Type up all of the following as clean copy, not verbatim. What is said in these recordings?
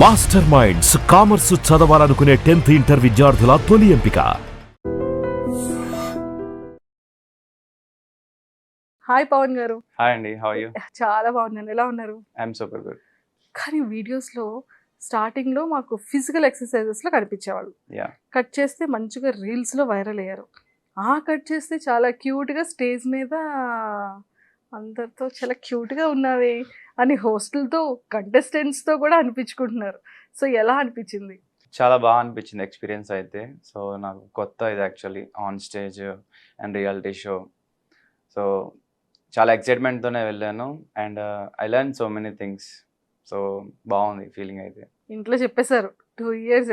Master minds commerce చదవాలనుకునే 10th inter విద్యార్థుల తొలి ఎంపిక. హాయ్ పవన్ గారు. హాయ్ అండి, హౌ ఆర్ యూ? చాలా బాగున్నాను. ఎలా ఉన్నారు? I'm super good. కానీ వీడియోస్లో స్టార్టింగ్లో మాకు ఫిజికల్ ఎక్సర్సైజెస్లో కనిపించేవాళ్ళు. యా, కట్ చేస్తే మంచిగా రీల్స్లో వైరల్ అయ్యారు. కట్ చేస్తే చాలా క్యూట్గా స్టేజ్ మీద అందరితో చాలా క్యూట్గా ఉన్నావే అని హోస్టల్తో కంటెస్టెంట్స్తో కూడా అనిపించుకుంటున్నారు. సో ఎలా అనిపించింది? చాలా బాగా అనిపించింది ఎక్స్పీరియన్స్ అయితే. సో నాకు కొత్త ఇది actually on stage and reality show. So చాలా ఎక్సైట్మెంట్తోనే వెళ్ళాను and I learn so many things. So బాగుంది ఫీలింగ్ అయితే. ఇంట్లో చెప్పేశారు 2 years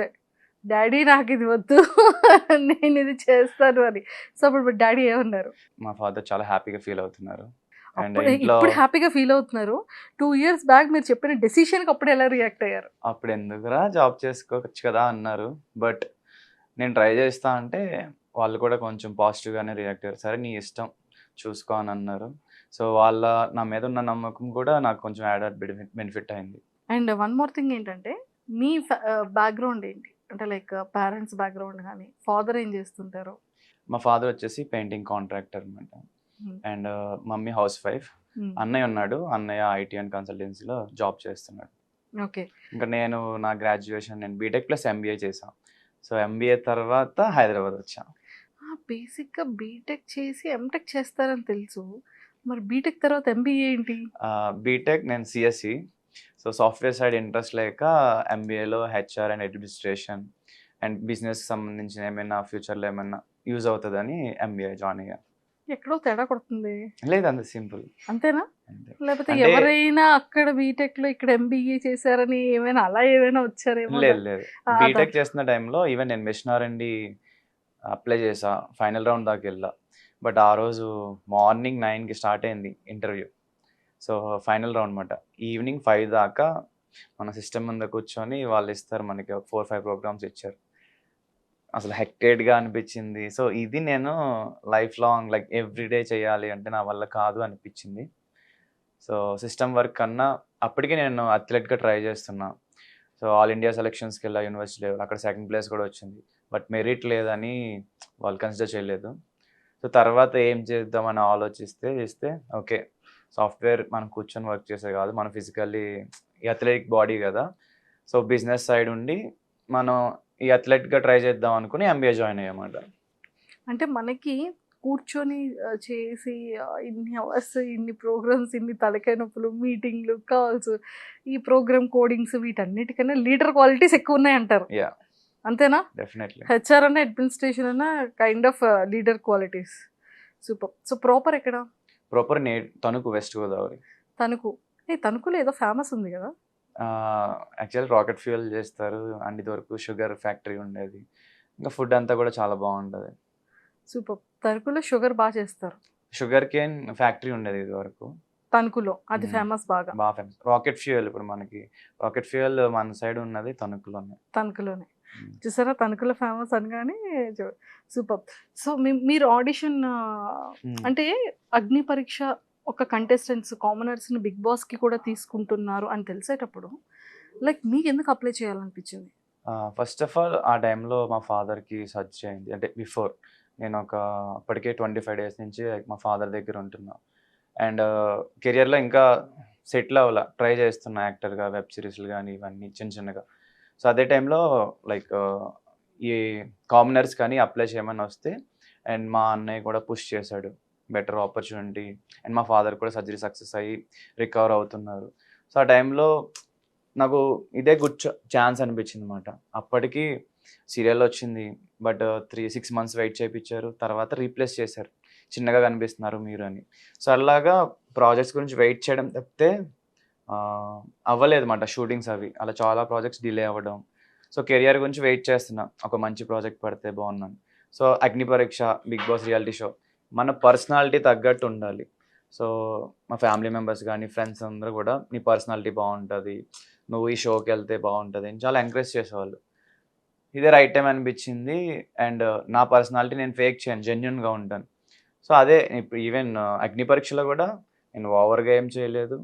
డాడీ నాకు ఇది వద్దు నేను ఇది చేస్తాను అని. సో అప్పుడు డాడీ ఏమన్నారు? మా ఫాదర్ చాలా హ్యాపీగా ఫీల్ అవుతున్నారు. అండ్ అప్పుడు ఇంట్లో ఇప్పుడు హ్యాపీగా ఫీల్ అవుతున్నారు. 2 years బ్యాక్ మీరు చెప్పిన డెసిషన్కి అప్పుడు ఎలా రియాక్ట్ అయ్యారు? అప్పుడు ఎందుకురా జాబ్ చేసుకోవచ్చు కదా అన్నారు. బట్ నేను ట్రై చేస్తా అంటే వాళ్ళు కూడా కొంచెం పాజిటివ్గానే రియాక్ట్ అయ్యారు. సరే నీ ఇష్టం చూసుకో అని అన్నారు. సో వాళ్ళ నా మీద ఉన్న నమ్మకం కూడా నాకు కొంచెం యాడెడ్ బెనిఫిట్ అయింది. అండ్ వన్ మోర్ థింగ్ ఏంటంటే మీ బ్యాక్గ్రౌండ్ ఏంటి? అంటే లైక్ పేరెంట్స్ బ్యాక్గ్రౌండ్ కానీ, ఫాదర్ ఏం చేస్తుంటారు? మా ఫాదర్ వచ్చేసి పెయింటింగ్ కాంట్రాక్టర్ అనమాట. And mummy house wife. అన్నయ్య ఉన్నాడు. అన్నయ్య ఐటీ అండ్ కన్సల్టెన్సీలో జాబ్ చేస్తున్నాడు. ఓకే. ఇంకా నేను నా గ్రాడ్యుయేషన్ నేను బీటెక్ ప్లస్ ఎంబీఏ చేశాను. సో ఎంబీఏ తర్వాత హైదరాబాద్ వచ్చాను. బేసిక్గా బీటెక్ చేసి ఎంటెక్ చేస్తారని తెలుసు. మరి బీటెక్ తర్వాత ఎంబీఏ ఏంటి? బీటెక్ నేను CSC. So software side interest లేక ఎంబీఏలో హెచ్ఆర్ అండ్ అడ్మినిస్ట్రేషన్ అండ్ బిజినెస్కి సంబంధించిన ఏమైనా ఫ్యూచర్లో ఏమైనా యూజ్ అవుతుందని ఎంబీఏ జాయిన్ అయ్యా. ఎక్కడో తేడా కొడుతుంది. లేదు, అంత సింపుల్. అంతేనా? అంతే. లేకపోతే అంటే- ఎవరైనా అక్కడ బీటెక్లో ఇక్కడ ఎంబీఏ చేశారని ఏమైనా అలా ఏమైనా వచ్చారేమో? లేదు లేదు, ఆ, బీటెక్ చేస్తున్న టైంలో ఈవెన్ నేను మిషన్ ఆర్&డి అప్లై చేసా. ఫైనల్ రౌండ్ దాకా వెళ్ళా. బట్ ఆ రోజు మార్నింగ్ 9కి స్టార్ట్ అయింది ఇంటర్వ్యూ. సో ఫైనల్ రౌండ్ అనమాట. ఈవినింగ్ 5 దాకా మన సిస్టమ్ ముందు కూర్చొని వాళ్ళు ఇస్తారు మనకి 4-5 ప్రోగ్రామ్స్ ఇచ్చారు. అసలు హెక్టెడ్గా అనిపించింది. సో ఇది నేను లైఫ్ లాంగ్ లైక్ ఎవ్రీడే చేయాలి అంటే నా వల్ల కాదు అనిపించింది. సో సిస్టమ్ వర్క్ కన్నా అప్పటికి నేను అథ్లెట్గా ట్రై చేస్తున్నా. సో ఆల్ ఇండియా సెలెక్షన్స్కి వెళ్ళా యూనివర్సిటీ లెవెల్. అక్కడ సెకండ్ ప్లేస్ కూడా వచ్చింది. బట్ మెరిట్ లేదని వాళ్ళు కన్సిడర్ చేయలేదు. సో తర్వాత ఏం చేద్దామని ఆలోచిస్తే ఓకే, సాఫ్ట్వేర్ మనం కూర్చొని వర్క్ చేసే కాదు, మనం ఫిజికల్లీ ఈ అథ్లెటిక్ బాడీ కదా. సో బిజినెస్ సైడ్ ఉండి మనం ఈ అథ్లెట్గా ట్రై చేద్దాం అనుకుని ఎంబీఏ జాయిన్ అయ్యామాట. అంటే మనకి కూర్చొని చేసి ఇన్ని అవర్స్, ఇన్ని ప్రోగ్రామ్స్, ఇన్ని తలకాయ నొప్పులు, మీటింగ్లు, కాల్స్, ఈ ప్రోగ్రామ్ కోడింగ్స్ వీటన్నిటికన్నా లీడర్ క్వాలిటీస్ ఎక్కువ ఉన్నాయంటారు. యా, అంతేనా? డెఫినెట్లీ. హెచ్ఆర్ అన్న అడ్మినిస్ట్రేషన్ అన్న kind of leader qualities. Super. So proper ఎక్కడ? Proper Tanuku, West Godavari. తణుకు. తణుకులో ఏదో ఫేమస్ ఉంది కదా? యాక్చువల్ రాకెట్ ఫ్యూయల్ చేస్తారు. అండ్ ఇది వరకు షుగర్ ఫ్యాక్టరీ ఉండేది. ఇంకా ఫుడ్ అంతా కూడా చాలా బాగుంటుంది. సూపర్. తణుకులో షుగర్ బాగా చేస్తారు. షుగర్ కేన్ ఫ్యాక్టరీ ఉండేది ఇది వరకు తణుకులో అది ఫేమస్ బాగా. బాగా ఫేమస్. రాకెట్ ఫ్యూయల్ ఇప్పుడు మనకి రాకెట్ ఫ్యూయల్ మన సైడ్ ఉన్నది తణుకులోనే. తణుకులోనే చూసారా? తణుకులో ఫేమస్ అనగానే సూపర్. సో మీరు ఆడిషన్ అంటే అగ్ని పరీక్ష ఒక కంటెస్టెంట్స్ కామనర్స్ని బిగ్ బాస్కి కూడా తీసుకుంటున్నారు అని తెలిసేటప్పుడు లైక్ మీకు ఎందుకు అప్లై చేయాలనిపించింది? ఫస్ట్ ఆఫ్ ఆల్ ఆ టైంలో మా ఫాదర్కి సర్చ్ అయింది. అంటే బిఫోర్ నేను అప్పటికే 25 days నుంచి మా ఫాదర్ దగ్గర ఉంటున్నా. అండ్ కెరియర్లో ఇంకా సెటిల్ అవ్వాల ట్రై చేస్తున్నా యాక్టర్గా, వెబ్ సిరీస్లు కానీ ఇవన్నీ చిన్న చిన్నగా. సో అదే టైంలో లైక్ ఈ కామనర్స్ కానీ అప్లై చేయమని వస్తే అండ్ మా అన్నయ్య కూడా పుష్ చేశాడు, బెటర్ ఆపర్చునిటీ. అండ్ మా ఫాదర్ కూడా సర్జరీ సక్సెస్ అయ్యి రికవర్ అవుతున్నారు. సో ఆ టైంలో నాకు ఇదే గుడ్ ఛాన్స్ అనిపించింది అనమాట. అప్పటికి సీరియల్ వచ్చింది. బట్ 3-6 months వెయిట్ చేయించారు. తర్వాత రీప్లేస్ చేశారు, చిన్నగా కనిపిస్తున్నారు మీరు అని. సో అలాగా ప్రాజెక్ట్స్ గురించి వెయిట్ చేయడం తప్పితే అవ్వలేదు అన్నమాట షూటింగ్స్ అవి. అలా చాలా ప్రాజెక్ట్స్ డిలే అవ్వడం. సో కెరియర్ గురించి వెయిట్ చేస్తున్నా, ఒక మంచి ప్రాజెక్ట్ పడితే బాగున్నాను. సో అగ్ని పరీక్ష, బిగ్ బాస్ రియాలిటీ షో మన పర్సనాలిటీ తగ్గట్టు ఉండాలి. సో మా ఫ్యామిలీ మెంబర్స్ కానీ ఫ్రెండ్స్ అందరూ కూడా నీ పర్సనాలిటీ బాగుంటుంది, నువ్వు ఈ షోకి వెళ్తే బాగుంటుంది అని చాలా ఎంకరేజ్ చేసేవాళ్ళు. ఇదే రైట్ టైం అనిపించింది. అండ్ నా పర్సనాలిటీ నేను ఫేక్ చేయను, జెన్యున్గా ఉంటాను. సో అదే ఇప్పుడు ఈవెన్ అగ్ని పరీక్షలో కూడా నేను ఓవర్గా ఏం చేయలేదు.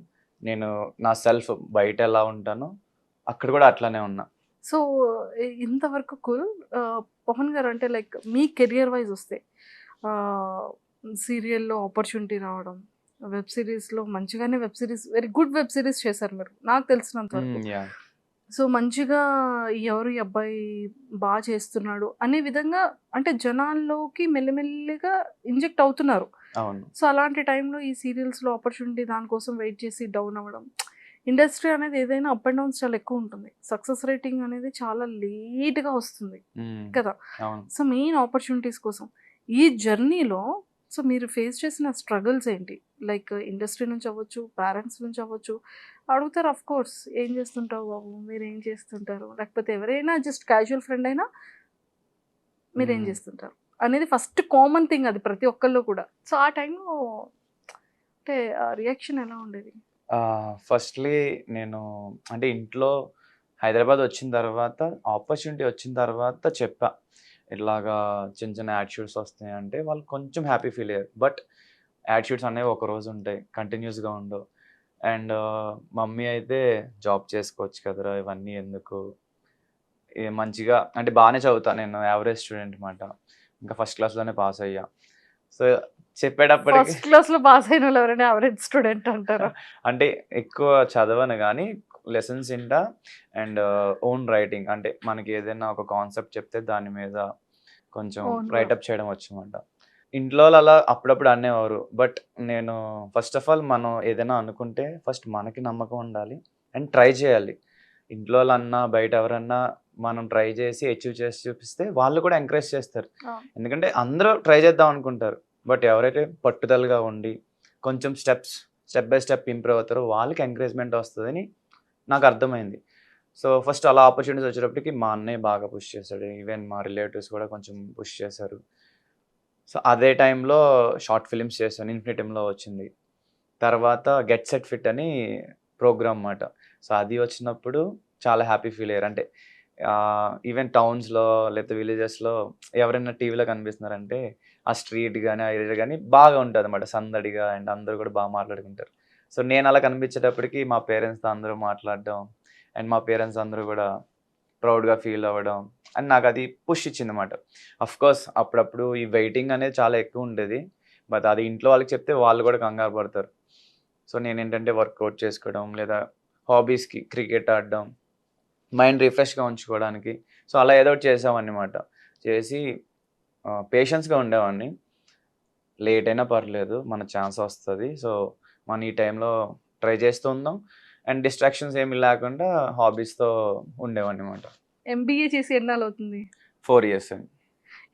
నేను నా సెల్ఫ్ బయట ఎలా ఉంటానో అక్కడ కూడా అట్లానే ఉన్నా. సో ఇంతవరకు కూల్. పవన్ గారు అంటే లైక్ మీ కెరియర్ వైజ్ వస్తే సీరియల్లో ఆపర్చునిటీ రావడం, వెబ్ సిరీస్లో మంచిగానే web series, very good web series చేశారు మీరు నాకు తెలిసినంత వరకు. యా సో మంచిగా ఎవరు ఈ అబ్బాయి బాగా చేస్తున్నాడు అనే విధంగా అంటే జనాల్లోకి మెల్లిమెల్లిగా ఇంజెక్ట్ అవుతున్నారు. అవును. సో అలాంటి టైంలో ఈ సీరియల్స్లో ఆపర్చునిటీ దానికోసం వెయిట్ చేసి డౌన్ అవ్వడం, ఇండస్ట్రీ అనేది ఏదైనా అప్ అండ్ డౌన్స్ చాలా ఎక్కువ ఉంటుంది. సక్సెస్ రేటింగ్ అనేది చాలా లేట్గా వస్తుంది కదా. అవును. సో మెయిన్ ఆపర్చునిటీస్ కోసం ఈ జర్నీలో సో మీరు ఫేస్ చేసిన స్ట్రగుల్స్ ఏంటి? లైక్ ఇండస్ట్రీ నుంచి అవ్వచ్చు, పేరెంట్స్ నుంచి అవ్వచ్చు, అడుగుతారు ఆఫ్ కోర్స్ ఏం చేస్తుంటావు బాబు, మీరు ఏం చేస్తుంటారు, లేకపోతే ఎవరైనా జస్ట్ క్యాజువల్ ఫ్రెండ్ అయినా మీరు ఏం చేస్తుంటారు అనేది ఫస్ట్ కామన్ థింగ్, అది ప్రతి ఒక్కళ్ళు కూడా. సో ఆ టైంలో అంటే రియాక్షన్ ఎలా ఉండేది? ఫస్ట్లీ నేను అంటే ఇంట్లో హైదరాబాద్ వచ్చిన తర్వాత ఆపర్చునిటీ వచ్చిన తర్వాత చెప్పా, ఇట్లాగా చిన్న చిన్న యాడ్ షూట్స్ వస్తాయి అంటే వాళ్ళు కొంచెం హ్యాపీ ఫీల్ అయ్యారు. బట్ యాడ్ షూట్స్ అనేవి ఒక రోజు ఉంటాయి, కంటిన్యూస్గా ఉండవు. అండ్ మమ్మీ అయితే జాబ్ చేసుకోవచ్చు కదరా, ఇవన్నీ ఎందుకు, మంచిగా అంటే బాగానే చదువుతా, నేను యావరేజ్ స్టూడెంట్ అనమాట, ఇంకా ఫస్ట్ క్లాస్లోనే పాస్ అయ్యా. సో చెప్పేటప్పటికి ఫస్ట్ క్లాస్లో పాస్ అయిన వాళ్ళు ఎవరైనా యావరేజ్ స్టూడెంట్ అంటారా? అంటే ఎక్కువ చదవను కానీ లెసన్స్ వింటా. అండ్ ఓన్ రైటింగ్ అంటే మనకి ఏదైనా ఒక కాన్సెప్ట్ చెప్తే దాని మీద కొంచెం Own గా. రైటప్ చేయడం వచ్చనమాట. ఇంట్లో వాళ్ళు అలా అప్పుడప్పుడు అనేవారు. బట్ నేను ఫస్ట్ ఆఫ్ ఆల్ మనం ఏదైనా అనుకుంటే ఫస్ట్ మనకి నమ్మకం ఉండాలి అండ్ ట్రై చేయాలి. ఇంట్లో వాళ్ళు అన్నా బయట ఎవరన్నా మనం ట్రై చేసి అచీవ్ చేసి చూపిస్తే వాళ్ళు కూడా ఎంకరేజ్ చేస్తారు. ఎందుకంటే అందరూ ట్రై చేద్దాం అనుకుంటారు. బట్ ఎవరైతే పట్టుదలగా ఉండి కొంచెం స్టెప్ బై స్టెప్ ఇంప్రూవ్ అవుతారో వాళ్ళకి ఎంకరేజ్మెంట్ వస్తుందని నాకు అర్థమైంది. సో ఫస్ట్ అలా ఆపర్చునిటీస్ వచ్చేటప్పటికి మా అన్నయ్య బాగా పుష్ చేశాడు, ఈవెన్ మా రిలేటివ్స్ కూడా కొంచెం పుష్ చేశారు. సో అదే టైంలో షార్ట్ ఫిలిమ్స్ చేశాను, ఇన్ఫినిటంలో వచ్చింది. తర్వాత గెట్ సెట్ ఫిట్ అని ప్రోగ్రామ్ అన్నమాట. సో అది వచ్చినప్పుడు చాలా హ్యాపీ ఫీల్ అయ్యారు. అంటే ఈవెన్ టౌన్స్లో లేకపోతే విలేజెస్లో ఎవరైనా టీవీలో కనిపిస్తున్నారంటే ఆ స్ట్రీట్ కానీ ఆ ఏరియా కానీ బాగా ఉంటుంది అన్నమాట, సందడిగా, అండ్ అందరూ కూడా బాగా మాట్లాడుకుంటారు. సో నేను అలా కనిపించేటప్పటికి మా పేరెంట్స్తో అందరూ మాట్లాడడం అండ్ మా పేరెంట్స్ అందరూ కూడా ప్రౌడ్గా ఫీల్ అవ్వడం అండ్ నాకు అది పుష్ ఇచ్చింది అన్నమాట. కోర్స్ అప్పుడప్పుడు ఈ వెయిటింగ్ అనేది చాలా ఎక్కువ ఉండేది. బట్ అది ఇంట్లో వాళ్ళకి చెప్తే వాళ్ళు కూడా కంగారు పడతారు. సో నేను ఏంటంటే వర్కౌట్ చేసుకోవడం లేదా హాబీస్కి క్రికెట్ ఆడడం, మైండ్ రిఫ్రెష్గా ఉంచుకోవడానికి సో అలా ఏదో ఒకటి చేసామన్నమాట. చేసి పేషెన్స్గా ఉండేవాడిని. లేట్ అయినా పర్లేదు, మన ఛాన్స్ వస్తుంది. సో మనం ఈ టైంలో ట్రై చేస్తూ ఉందాం అండ్ డిస్ట్రాక్షన్స్ ఏమి లేకుండా హాబీస్తో ఉండేవాడిని అనమాట. ఎంబీఏ చేసి ఎన్నాళ్ళు అవుతుంది? 4 years అండి.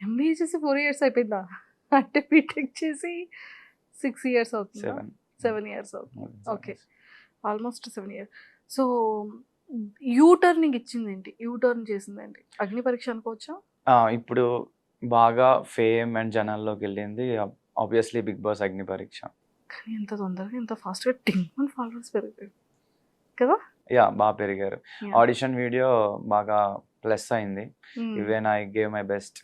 ఎంబీఏ చేసి 4 years అయిపోయిందా? అంటే బీటెక్ చేసి 6 years అవుతుందా? 7 years అవుతుంది. Okay, almost 7 years. So U turning ఇచ్చిందేంటి, యూ టర్న్ చేసిందేంటి? అగ్ని పరీక్ష అనుకోవచ్చా? ఇప్పుడు బాగా ఫేమ్ అండ్ జనాల్లోకి వెళ్ళింది ఆబ్వియస్లీ బిగ్ బాస్ అగ్ని పరీక్ష. కానీ ఎంత తొందరగా ఎంత ఫాస్ట్గా 10 ఫాలోవర్స్ పెరిగారు కదా. యా బాగా పెరిగారు. ఆడిషన్ వీడియో బాగా ప్లస్ అయింది. Even I gave my best.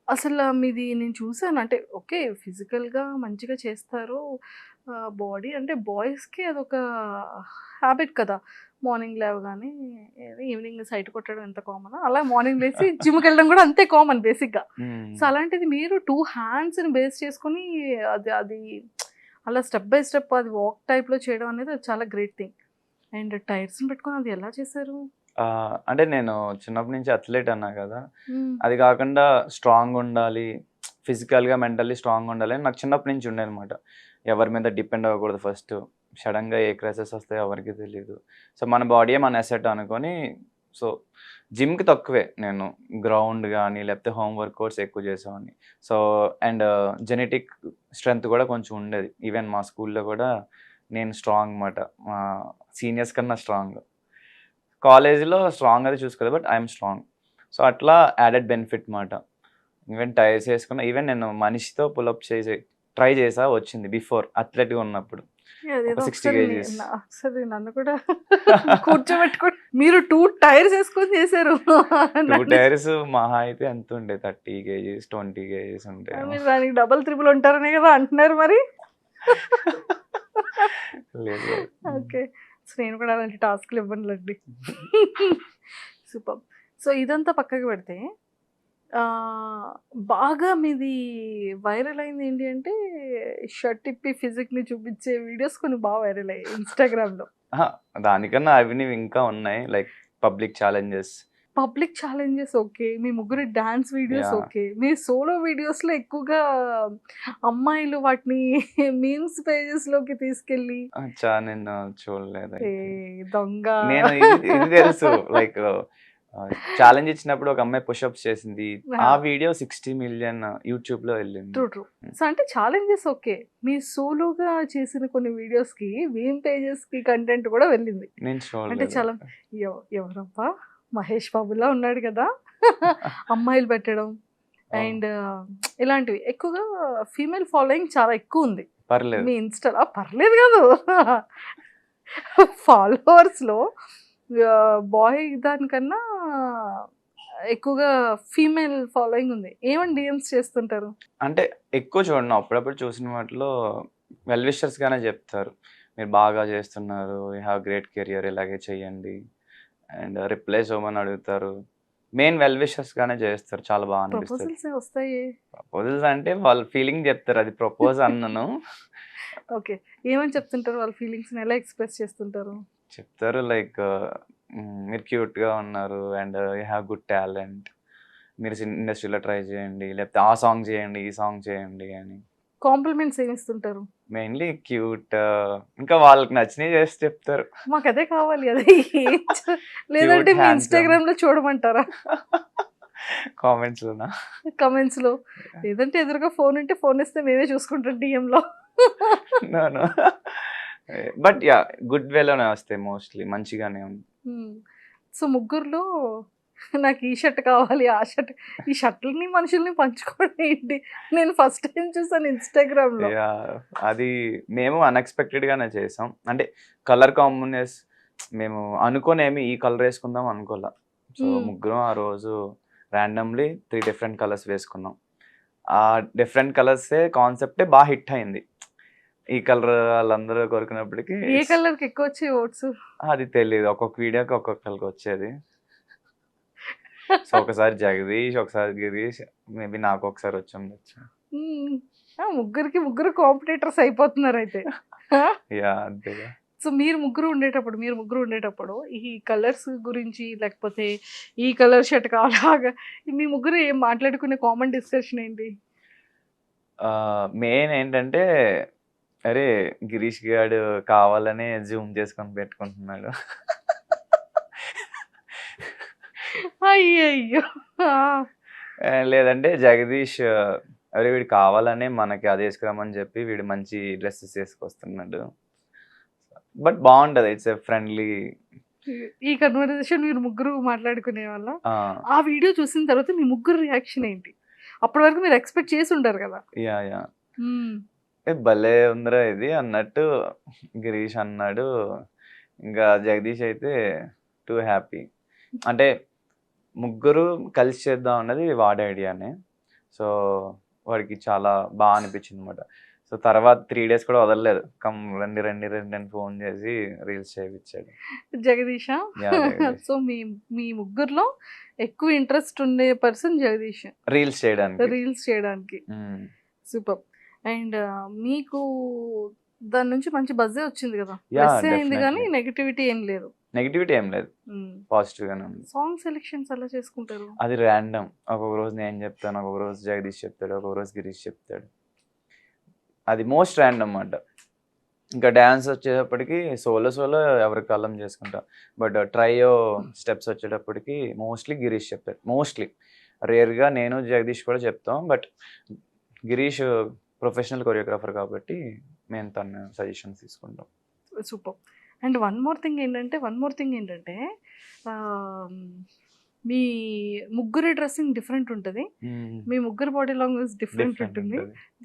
అసలు మీది నేను చూసాను, అంటే ఓకే ఫిజికల్గా మంచిగా చేస్తారు, బాడీ అంటే బాయ్స్కి అదొక హ్యాబిట్ కదా. మార్నింగ్ లేవగానే ఈవినింగ్ సైట్ కొట్టడం ఎంత కామన్, అలా మార్నింగ్ లేచి జిమ్కి వెళ్ళడం కూడా అంతే కామన్ బేసిక్గా. సో అలాంటిది మీరు 2 handsని బేస్ చేసుకొని అది అలా స్టెప్ బై స్టెప్ అది వాక్ టైప్లో చేయడం అనేది చాలా గ్రేట్ థింగ్. అండ్ టైర్స్ని పెట్టుకొని అది ఎలా చేశారు? అంటే నేను చిన్నప్పటి నుంచి అథ్లెట్ అన్నా కదా, అది కాకుండా స్ట్రాంగ్ ఉండాలి, ఫిజికల్గా మెంటల్లీ స్ట్రాంగ్ ఉండాలి అని నాకు చిన్నప్పటి నుంచి ఉండే అనమాట. ఎవరి మీద డిపెండ్ అవ్వకూడదు. ఫస్ట్ సడన్గా ఏ క్రైసెస్ వస్తాయో ఎవరికి తెలియదు. సో మన బాడీయే మన అసెట్ అనుకొని సో జిమ్కి తక్కువే, నేను గ్రౌండ్ కానీ లేకపోతే హోమ్ వర్కౌట్స్ ఎక్కువ చేసేవాడిని. సో అండ్ జెనెటిక్ స్ట్రెంగ్త్ కూడా కొంచెం ఉండేది. ఈవెన్ మా స్కూల్లో కూడా నేను స్ట్రాంగ్ అన్నమాట, మా సీనియర్స్ కన్నా స్ట్రాంగ్. కాలేజీలో స్ట్రాంగ్ అది చూసుకోలేదు, బట్ ఐఎమ్ స్ట్రాంగ్. సో అట్లా యాడెడ్ బెనిఫిట్ మాట. ఈవెన్ టైర్స్ వేసుకున్నా, ఈవెన్ నేను మనిషితో పుల్అప్ చేసి ట్రై చేసా, వచ్చింది బిఫోర్ అథ్లెట్గా ఉన్నప్పుడు. 60 kgs. ఒకసారి నన్ను కూడా కూర్చోబెట్టుకొని మీరు 2 టైర్స్ వేసుకొని చేశారు. 2 టైర్స్ మహా అయితే ఎంత ఉండే, 30 kgs 20 kgs ఉంటే. మీరు దానికి డబల్ త్రిబుల్ ఉంటారనే కదా అంటున్నారు మరి. లేదు. ఓకే, సో నేను కూడా అలాంటి టాస్క్లు ఇవ్వనులేండి. సూపర్. సో ఇదంతా పక్కకు పెడితే బాగా మీది వైరల్ అయింది ఏంటి అంటే షర్ట్ ఇప్పి ఫిజిక్ని చూపించే వీడియోస్ కొన్ని బాగా వైరల్ అయ్యాయి ఇన్స్టాగ్రామ్లో. దానికన్నా అవి ఇంకా ఉన్నాయి, like public challenges. Public challenges okay, మీ ముగ్గురి డాన్స్ వీడియోస్ Yeah. ఓకే, మీ సోలో వీడియోస్లో ఎక్కువగా అమ్మాయిలు వాటిని మీమ్స్ పేజెస్లోకి తీసుకెళ్ళి నేను చూడలేదు. ఏ దొంగ నేను ఇది తెలుసు, లైక్ ఛాలెంజ్ ఇచ్చినప్పుడు ఒక అమ్మాయి పుషప్స్ చేసింది, ఆ వీడియో 60 million యూట్యూబ్ లో వెళ్ళింది. True true. సో అంటే ఛాలెంజెస్ ఓకే, మీ సోలోగా చేసిన కొన్ని వీడియోస్కి మీమ్ పేజెస్కి కంటెంట్ కూడా వెళ్ళింది. నేను అంటే చూడలేదు. చాలా ఎవరబ్బా మహేష్ బాబులా ఉన్నాడు కదా అమ్మాయిలు పెట్టడం అండ్ ఇలాంటివి ఎక్కువగా ఫీమేల్ ఫాలోయింగ్ చాలా ఎక్కువ ఉంది పర్లేదు. మీ ఇన్స్టాలో. పర్లేదు కాదు, ఫాలోవర్స్లో బాయ్ దానికన్నా ఎక్కువగా ఫీమేల్ ఫాలోయింగ్ ఉంది. ఏమని డిఎమ్స్ చేస్తుంటారు? అంటే ఎక్కువ చూడను, అప్పుడప్పుడు చూసిన వాటిలో వెల్ విషర్స్ గానే చెప్తారు, మీరు బాగా చేస్తున్నారు, యూ హ్యావ్ గ్రేట్ కెరియర్, ఇలాగే చెయ్యండి, అండ్ రిప్లై చేయమని అడుగుతారు. మెయిన్ వెల్ విషర్స్ గానే చేస్తారు, చాలా బాగా అనిపిస్తుంది. ప్రపోజల్స్ వస్తాయి. ప్రపోజల్స్ అంటే వాళ్ళ ఫీలింగ్ చెప్తారు, అది ప్రపోజ్ అన్నను. ఓకే, ఏమని చెప్తుంటారు? వాళ్ళ ఫీలింగ్స్ని ఎలా ఎక్స్ప్రెస్ చేస్తుంటారు? చెప్తారు లైక్ మీరు క్యూట్ గా ఉన్నారు and you have good talent, మీరు ఇండస్ట్రీలో ట్రై చేయండి, లేకపోతే ఆ సాంగ్ చేయండి, ఈ సాంగ్ చేయండి అని. కాంప్లిమెంట్స్ ఏమి ఇస్తుంటారు? మెయిన్లీ క్యూట్, ఇంకా వాళ్ళకి నచ్చినవి చేసి చెప్తారు. మాకు అదే కావాలి, అదే లేదంటే మీ handsome. ఇన్స్టాగ్రామ్ లో చూడమంటారా కామెంట్స్ లోనా? కమెంట్స్ లో? లేదంటే ఎదురుగా ఫోన్ ఉంటే ఫోన్ ఇస్తే మేమే చూసుకుంటాం DM లో. బట్ యా, గుడ్ వేలోనే వస్తాయి మోస్ట్లీ, మంచిగానే ఉంది. సో ముగ్గురులో నాకు ఈ షర్ట్ కావాలి, ఆ షర్ట్, ఈ షర్ట్లని మనుషుల్ని పంచుకోవడం ఏంటి? నేను ఫస్ట్ టైం చూసాను ఇన్స్టాగ్రామ్ లో. యా, అది మేము అన్ఎక్స్పెక్టెడ్ గానే చేసాం. అంటే కలర్ కాంబినేషన్ మేము అనుకోనేమి ఈ కలర్ వేసుకుందాం అనుకోలే. సో ముగ్గురం ఆ రోజు ర్యాండమ్లీ 3 different కలర్స్ వేసుకున్నాం. ఆ డిఫరెంట్ కలర్సే కాన్సెప్టే బాగా హిట్ అయింది. ఈ కలర్ వాళ్ళందరూ కోరుకున్నప్పటికీ ఏ కలర్ కి ఎక్కువ వచ్చాయి ఓట్స్? అది తెలియదు, ఒక్కొక్క వీడియోకి ఒక్కొక్కరికి వచ్చేది. సో ఒకసారి జగదీష్, ఒకసారి గిరీష్, మేబీ నాకు ఒకసారి వచ్చి ఉండొచ్చు. ముగ్గురికి ముగ్గురు కాంపిటేటర్స్ అయిపోతున్నారు అయితే. యా అంతేగా. సో మీరు ముగ్గురు ఉండేటప్పుడు ఈ కలర్స్ గురించి లేకపోతే ఈ కలర్ షర్ట్ కావాలాగా మీ ముగ్గురు ఏం మాట్లాడుకునే కామన్ డిస్కషన్ ఏంటి? మెయిన్ ఏంటంటే, అరే గిరీష్ గాడు కావాలని జూమ్ చేసుకొని పెట్టుకుంటున్నాడు. అయ్యయ్యో. లేదంటే జగదీష్, అరే వీడు కావాలనే మనకి అది వేసుకురామని చెప్పి వీడు మంచి డ్రెస్సెస్ వేసుకొస్తున్నాడు. బట్ బాగుంటది, ఇట్స్ ఎ ఫ్రెండ్లీ. ఈ కన్వర్సేషన్ మీరు ముగ్గురు మాట్లాడుకునే వాళ్ళ? ఆ వీడియో చూసిన తర్వాత మీ ముగ్గురు రియాక్షన్ ఏంటి? అప్పటి వరకు మీరు ఎక్స్పెక్ట్ చేసి ఉంటారు కదా. యా యా, భలే ఉందిరా ఇది అన్నట్టు గిరీష్ అన్నాడు. ఇంకా జగదీష్ అయితే టూ హ్యాపీ. అంటే ముగ్గురు కలిసి చేద్దాం అన్నది వాడి ఐడియానే. సో వాడికి చాలా బాగా అనిపించింది అనమాట. సో తర్వాత 3 days కూడా వదలలేదు, రండి రండి రండి అని ఫోన్ చేసి రీల్స్ చేయించాడు జగదీషా. జగదీష్. సో మీ ముగ్గురులో ఎక్కువ ఇంట్రెస్ట్ ఉండే పర్సన్ జగదీష్ రీల్స్ చేయడానికి. రీల్స్ చేయడానికి. సూపర్. అండ్ మీకు దాని నుంచి మంచి బజ్జే వచ్చింది కదా. ప్లస్ అయింది కానీ నెగటివిటీ ఏం లేదు. నెగిటివిటీ ఏం లేదు, పాజిటివ్ గానే ఉంది. సాంగ్ సెలెక్షన్స్ ఎలా చేసుకుంటారు? అది ర్యాండమ్, ఒక్కొక్క రోజు నేను చెప్తాను, ఒక్కొక్క రోజు జగదీష్ చెప్తాడు, ఒక్కొక్క రోజు గిరీష్ చెప్తాడు. అది మోస్ట్ ర్యాండమ్ అన్నమాట. ఇంకా డ్యాన్స్ వచ్చేటప్పటికి సోలో ఎవరి కాలం చేసుకుంటాం. బట్ ట్రైయో స్టెప్స్ వచ్చేటప్పటికి మోస్ట్లీ గిరీష్ చెప్తాడు. మోస్ట్లీ, రేర్గా నేను జగదీష్ కూడా చెప్తాం. బట్ గిరీష్ ప్రొఫెషనల్ కొరియోగ్రాఫర్ కాబట్టి మేము తన సజెషన్స్ తీసుకుంటాం. Super. And one more thing ఏంటంటే మీ ముగ్గురి డ్రెస్సింగ్ డిఫరెంట్ ఉంటుంది, మీ ముగ్గురు బాడీ లాంగ్వేజ్ డిఫరెంట్ ఉంటుంది.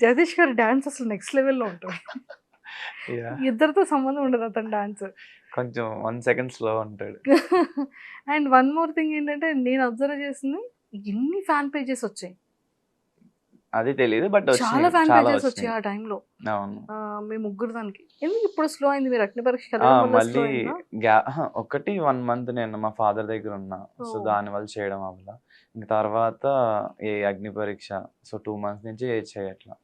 జగదీష్ గారి డాన్స్ అసలు నెక్స్ట్ లెవెల్లో ఉంటుంది. ఇద్దరితో సంబంధం ఉండదు అతని డాన్స్, కొంచెం 1 second స్లో ఉంటాడు. అండ్ వన్ మోర్ థింగ్ ఏంటంటే నేను అబ్జర్వ్ చేసింది, ఎన్ని ఫ్యాన్ పేజెస్ వచ్చాయి. అది తెలీదు, బట్ చాలా వచ్చినాయి, ఫ్యాన్ చాలా పేజెస్ వచ్చాయి వచ్చినాయి. ఆ టైంలో. అవును. మీ ముగ్గురు దానికి ఎందుకు ఇప్పుడు స్లో అయింది? మీరు అగ్ని పరీక్షకి వెళ్ళడం వల్ల స్లో మళ్ళీ అయిందా? ఒకటి 1 మంత్ నేను మా ఫాదర్ దగ్గర ఉన్నా. సో ఓ. దానివల్ల చేయడం అవ్వల. ఇంక తర్వాత ఏ అగ్ని పరీక్ష. సో 2 మంత్స్ నుంచి ఏది చేయట్లా.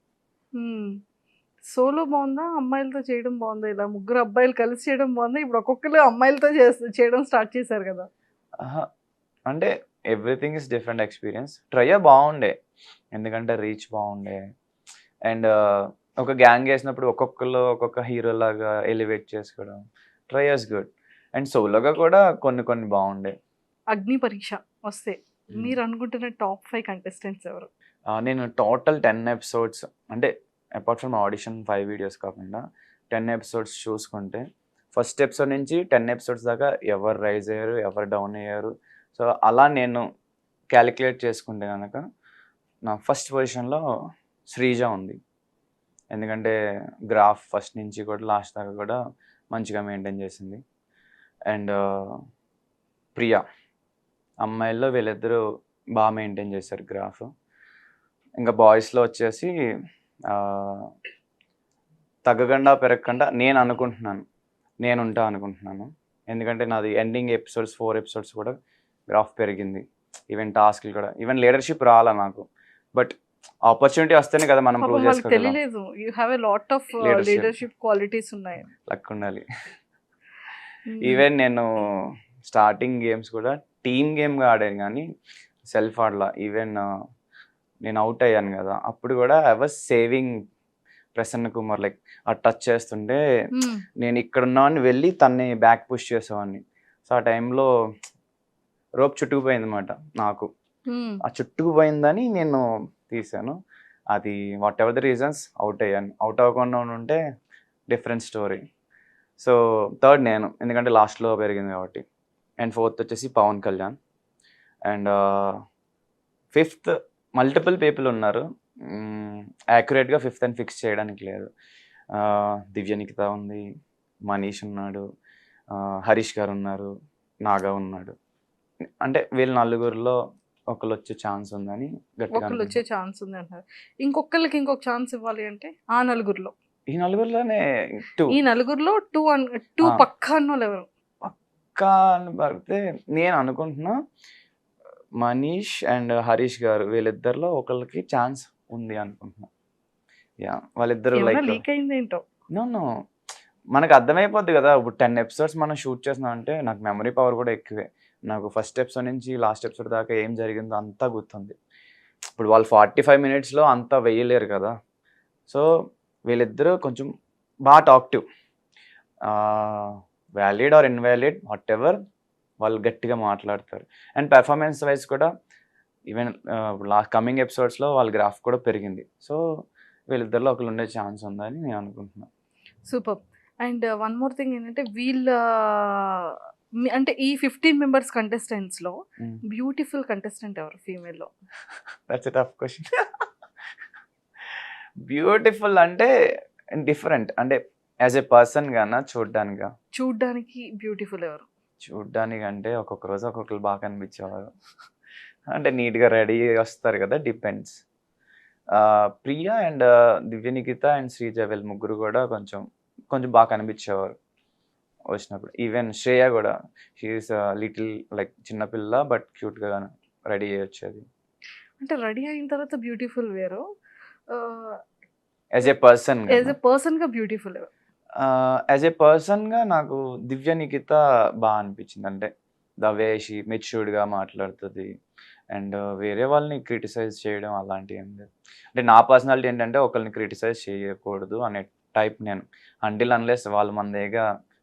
సోలో బాగుందా, అమ్మాయిలతో చేయడం బాగుందా? ఇలా ముగ్గురు అబ్బాయిలు కలిసి చేయడం బాగుందా? ఇప్పుడు ఒక్కొక్కరు అమ్మాయిలతో చేయడం స్టార్ట్ చేశారు కదా. ఆహా! అంటే ఎవ్రీథింగ్ ఇస్ డిఫరెంట్ ఎక్స్‌పీరియన్స్. ట్రైయే బావుండే. ఎందుకంటే రీచ్ బావుండే. అండ్ ఒక గ్యాంగ్ ఏసినప్పుడు ఒక్కొక్కళ్ళు ఒక్కొక్క హీరోలాగా ఎలివేట్ చేసుకోవడం. Try is good. అండ్ సోలోగా కూడా కొన్ని కొన్ని బావుండే. అగ్ని పరీక్ష వస్తే మీరు అనుకుంటున్న టాప్ 5 కంటెస్టెంట్స్ ఎవరు? నేను టోటల్ 10 ఎపిసోడ్స్, అంటే అపార్ట్ ఫ్రమ్ ఆడిషన్ 5 వీడియోస్ కాకుండా 10 ఎపిసోడ్స్ చూసుకుంటే ఫస్ట్ ఎపిసోడ్ నుంచి 10 ఎపిసోడ్స్ దాకా ఎవరు రైజ్ అయ్యారు, ఎవరు డౌన్ అయ్యారు. సో అలా నేను క్యాలిక్యులేట్ చేసుకుంటే కనుక నా ఫస్ట్ పొజిషన్లో శ్రీజ ఉంది. ఎందుకంటే గ్రాఫ్ ఫస్ట్ నుంచి కూడా లాస్ట్ దాకా కూడా మంచిగా మెయింటైన్ చేసింది. అండ్ ప్రియా, అమ్మాయిల్లో వీళ్ళిద్దరూ బాగా మెయింటైన్ చేశారు గ్రాఫ్. ఇంకా బాయ్స్లో వచ్చేసి తగ్గకుండా పెరగకుండా నేను అనుకుంటున్నాను, నేను ఉంటా అనుకుంటున్నాను. ఎందుకంటే నాది ఎండింగ్ ఎపిసోడ్స్ 4 ఎపిసోడ్స్ కూడా గ్రాఫ్ పెరిగింది. ఈవెన్ టాస్క్లు కూడా, ఈవెన్ లీడర్షిప్ రాలా నాకు. బట్ ఆపర్చునిటీ వస్తేనే కదా మనం ప్రూవ్ వాళ్ళకి చేసుకోగలం. తెలియలేదు you have a lot of leadership qualities ఉన్నాయి. లక్ ఉండాలి. ఈవెన్ నేను స్టార్టింగ్ గేమ్స్ కూడా టీమ్ గేమ్గా ఆడాను కానీ సెల్ఫ్ ఆడలా. ఈవెన్ నేను అవుట్ అయ్యాను కదా, అప్పుడు కూడా I was saving Prasanna Kumar. Like ఆ టచ్ చేస్తుంటే నేను ఇక్కడ ఉన్నాను వెళ్ళి తన్ని బ్యాక్ పుష్ చేసేవాడిని. సో ఆ టైంలో రోప్ చుట్టుకుపోయింది అనమాట నాకు. ఆ చుట్టుకుపోయిందని నేను తీసాను. అది what ever the reasons out అయ్యాను. అవుట్ అవ్వకుండా ఉంటే డిఫరెంట్ స్టోరీ. సో థర్డ్ నేను, ఎందుకంటే లాస్ట్లో పెరిగింది కాబట్టి. అండ్ ఫోర్త్ వచ్చేసి Pawan Kalyan. And fifth multiple people ఉన్నారు. యాక్యురేట్గా ఫిఫ్త్ అని ఫిక్స్ చేయడానికి లేదు. దివ్య నిఖిత ఉంది, మనీష్ ఉన్నాడు, హరీష్ గారు ఉన్నారు, నాగా ఉన్నాడు. అంటే వీళ్ళ నలుగురిలో ఒకళ్ళు వచ్చే ఛాన్స్ ఉందని గట్టిగా ఒకళ్ళు వచ్చే ఛాన్స్ ఉంది అంటారు. ఇంకొకళ్ళకి ఇంకొక ఛాన్స్ ఇవ్వాలి అంటే ఆ నలుగురిలో, ఈ నలుగురిలోనే 2 ఈ నలుగురిలో 2 పక్కా అన్నోళ్ళు ఎవరు? పక్కా అని పడితే నేను అనుకుంటున్నా మనీష్ అండ్ హరీష్ గారు, వీళ్ళిద్దరిలో ఒకళ్ళకి ఛాన్స్ ఉంది అనుకుంటున్నా. యా, వాళ్ళిద్దరు లైక్ లీక్ అయింది ఏంటో. నో మనకు అర్థమైపోద్ది కదా. ఇప్పుడు 10 ఎపిసోడ్స్ మనం షూట్ చేస్తున్నాం అంటే నాకు మెమరీ పవర్ కూడా ఎక్కువే. నాకు ఫస్ట్ ఎపిసోడ్ నుంచి లాస్ట్ ఎపిసోడ్ దాకా ఏం జరిగిందో అంతా గుర్తుంది. ఇప్పుడు వాళ్ళు 45 మినిట్స్లో అంతా వేయలేరు కదా. సో వీళ్ళిద్దరూ కొంచెం బాగా talkative, valid or invalid whatever, వాళ్ళు గట్టిగా మాట్లాడతారు. అండ్ పెర్ఫార్మెన్స్ వైజ్ కూడా ఈవెన్ కమింగ్ ఎపిసోడ్స్లో వాళ్ళ గ్రాఫ్ కూడా పెరిగింది. సో వీళ్ళిద్దరిలో ఒకరు ఉండే ఛాన్స్ ఉందని నేను అనుకుంటున్నాను. Super. And one more thing ఏంటంటే వీళ్ళ అంటే ఈ 15 మెంబర్స్ కంటెస్టెంట్స్లో బ్యూటిఫుల్ కంటెస్టెంట్ ఎవరు ఫీమేల్లో? That's a tough question. Beautiful అంటే డిఫరెంట్, అంటే యాజ్ ఎ పర్సన్ గానా చూడ్డానికి బ్యూటిఫుల్ ఎవరు? చూడ్డానికి అంటే ఒక్కొక్క రోజు ఒక్కొక్కరు బాగా కనిపించేవారు. అంటే నీట్గా రెడీ వస్తారు కదా, depends. Priya and Divya Nikhita and Sreeja వీళ్ళు ముగ్గురు కూడా కొంచెం బాగా కనిపించేవారు వచ్చినప్పుడు. ఈవెన్ శ్రేయ కూడా, షీఈస్ లిటిల్ లైక్ చిన్నపిల్ల బట్ క్యూట్గా రెడీ అయ్యి వచ్చేది. అంటే రెడీ అయిన తర్వాత బ్యూటిఫుల్ వేరు, యాజ్ ఏ పర్సన్గా బ్యూటిఫుల్ ఎవరు? యాజ్ ఏ పర్సన్గా నాకు దివ్య నిఖిత బాగా అనిపించింది. అంటే ద వే షీ మెచ్యూర్డ్గా మాట్లాడుతుంది అండ్ వేరే వాళ్ళని క్రిటిసైజ్ చేయడం అలాంటివి ఏం లేదు. అంటే నా పర్సనాలిటీ ఏంటంటే ఒకరిని క్రిటిసైజ్ చేయకూడదు అనే టైప్ నేను. అంటిల్ అన్లెస్ వాళ్ళు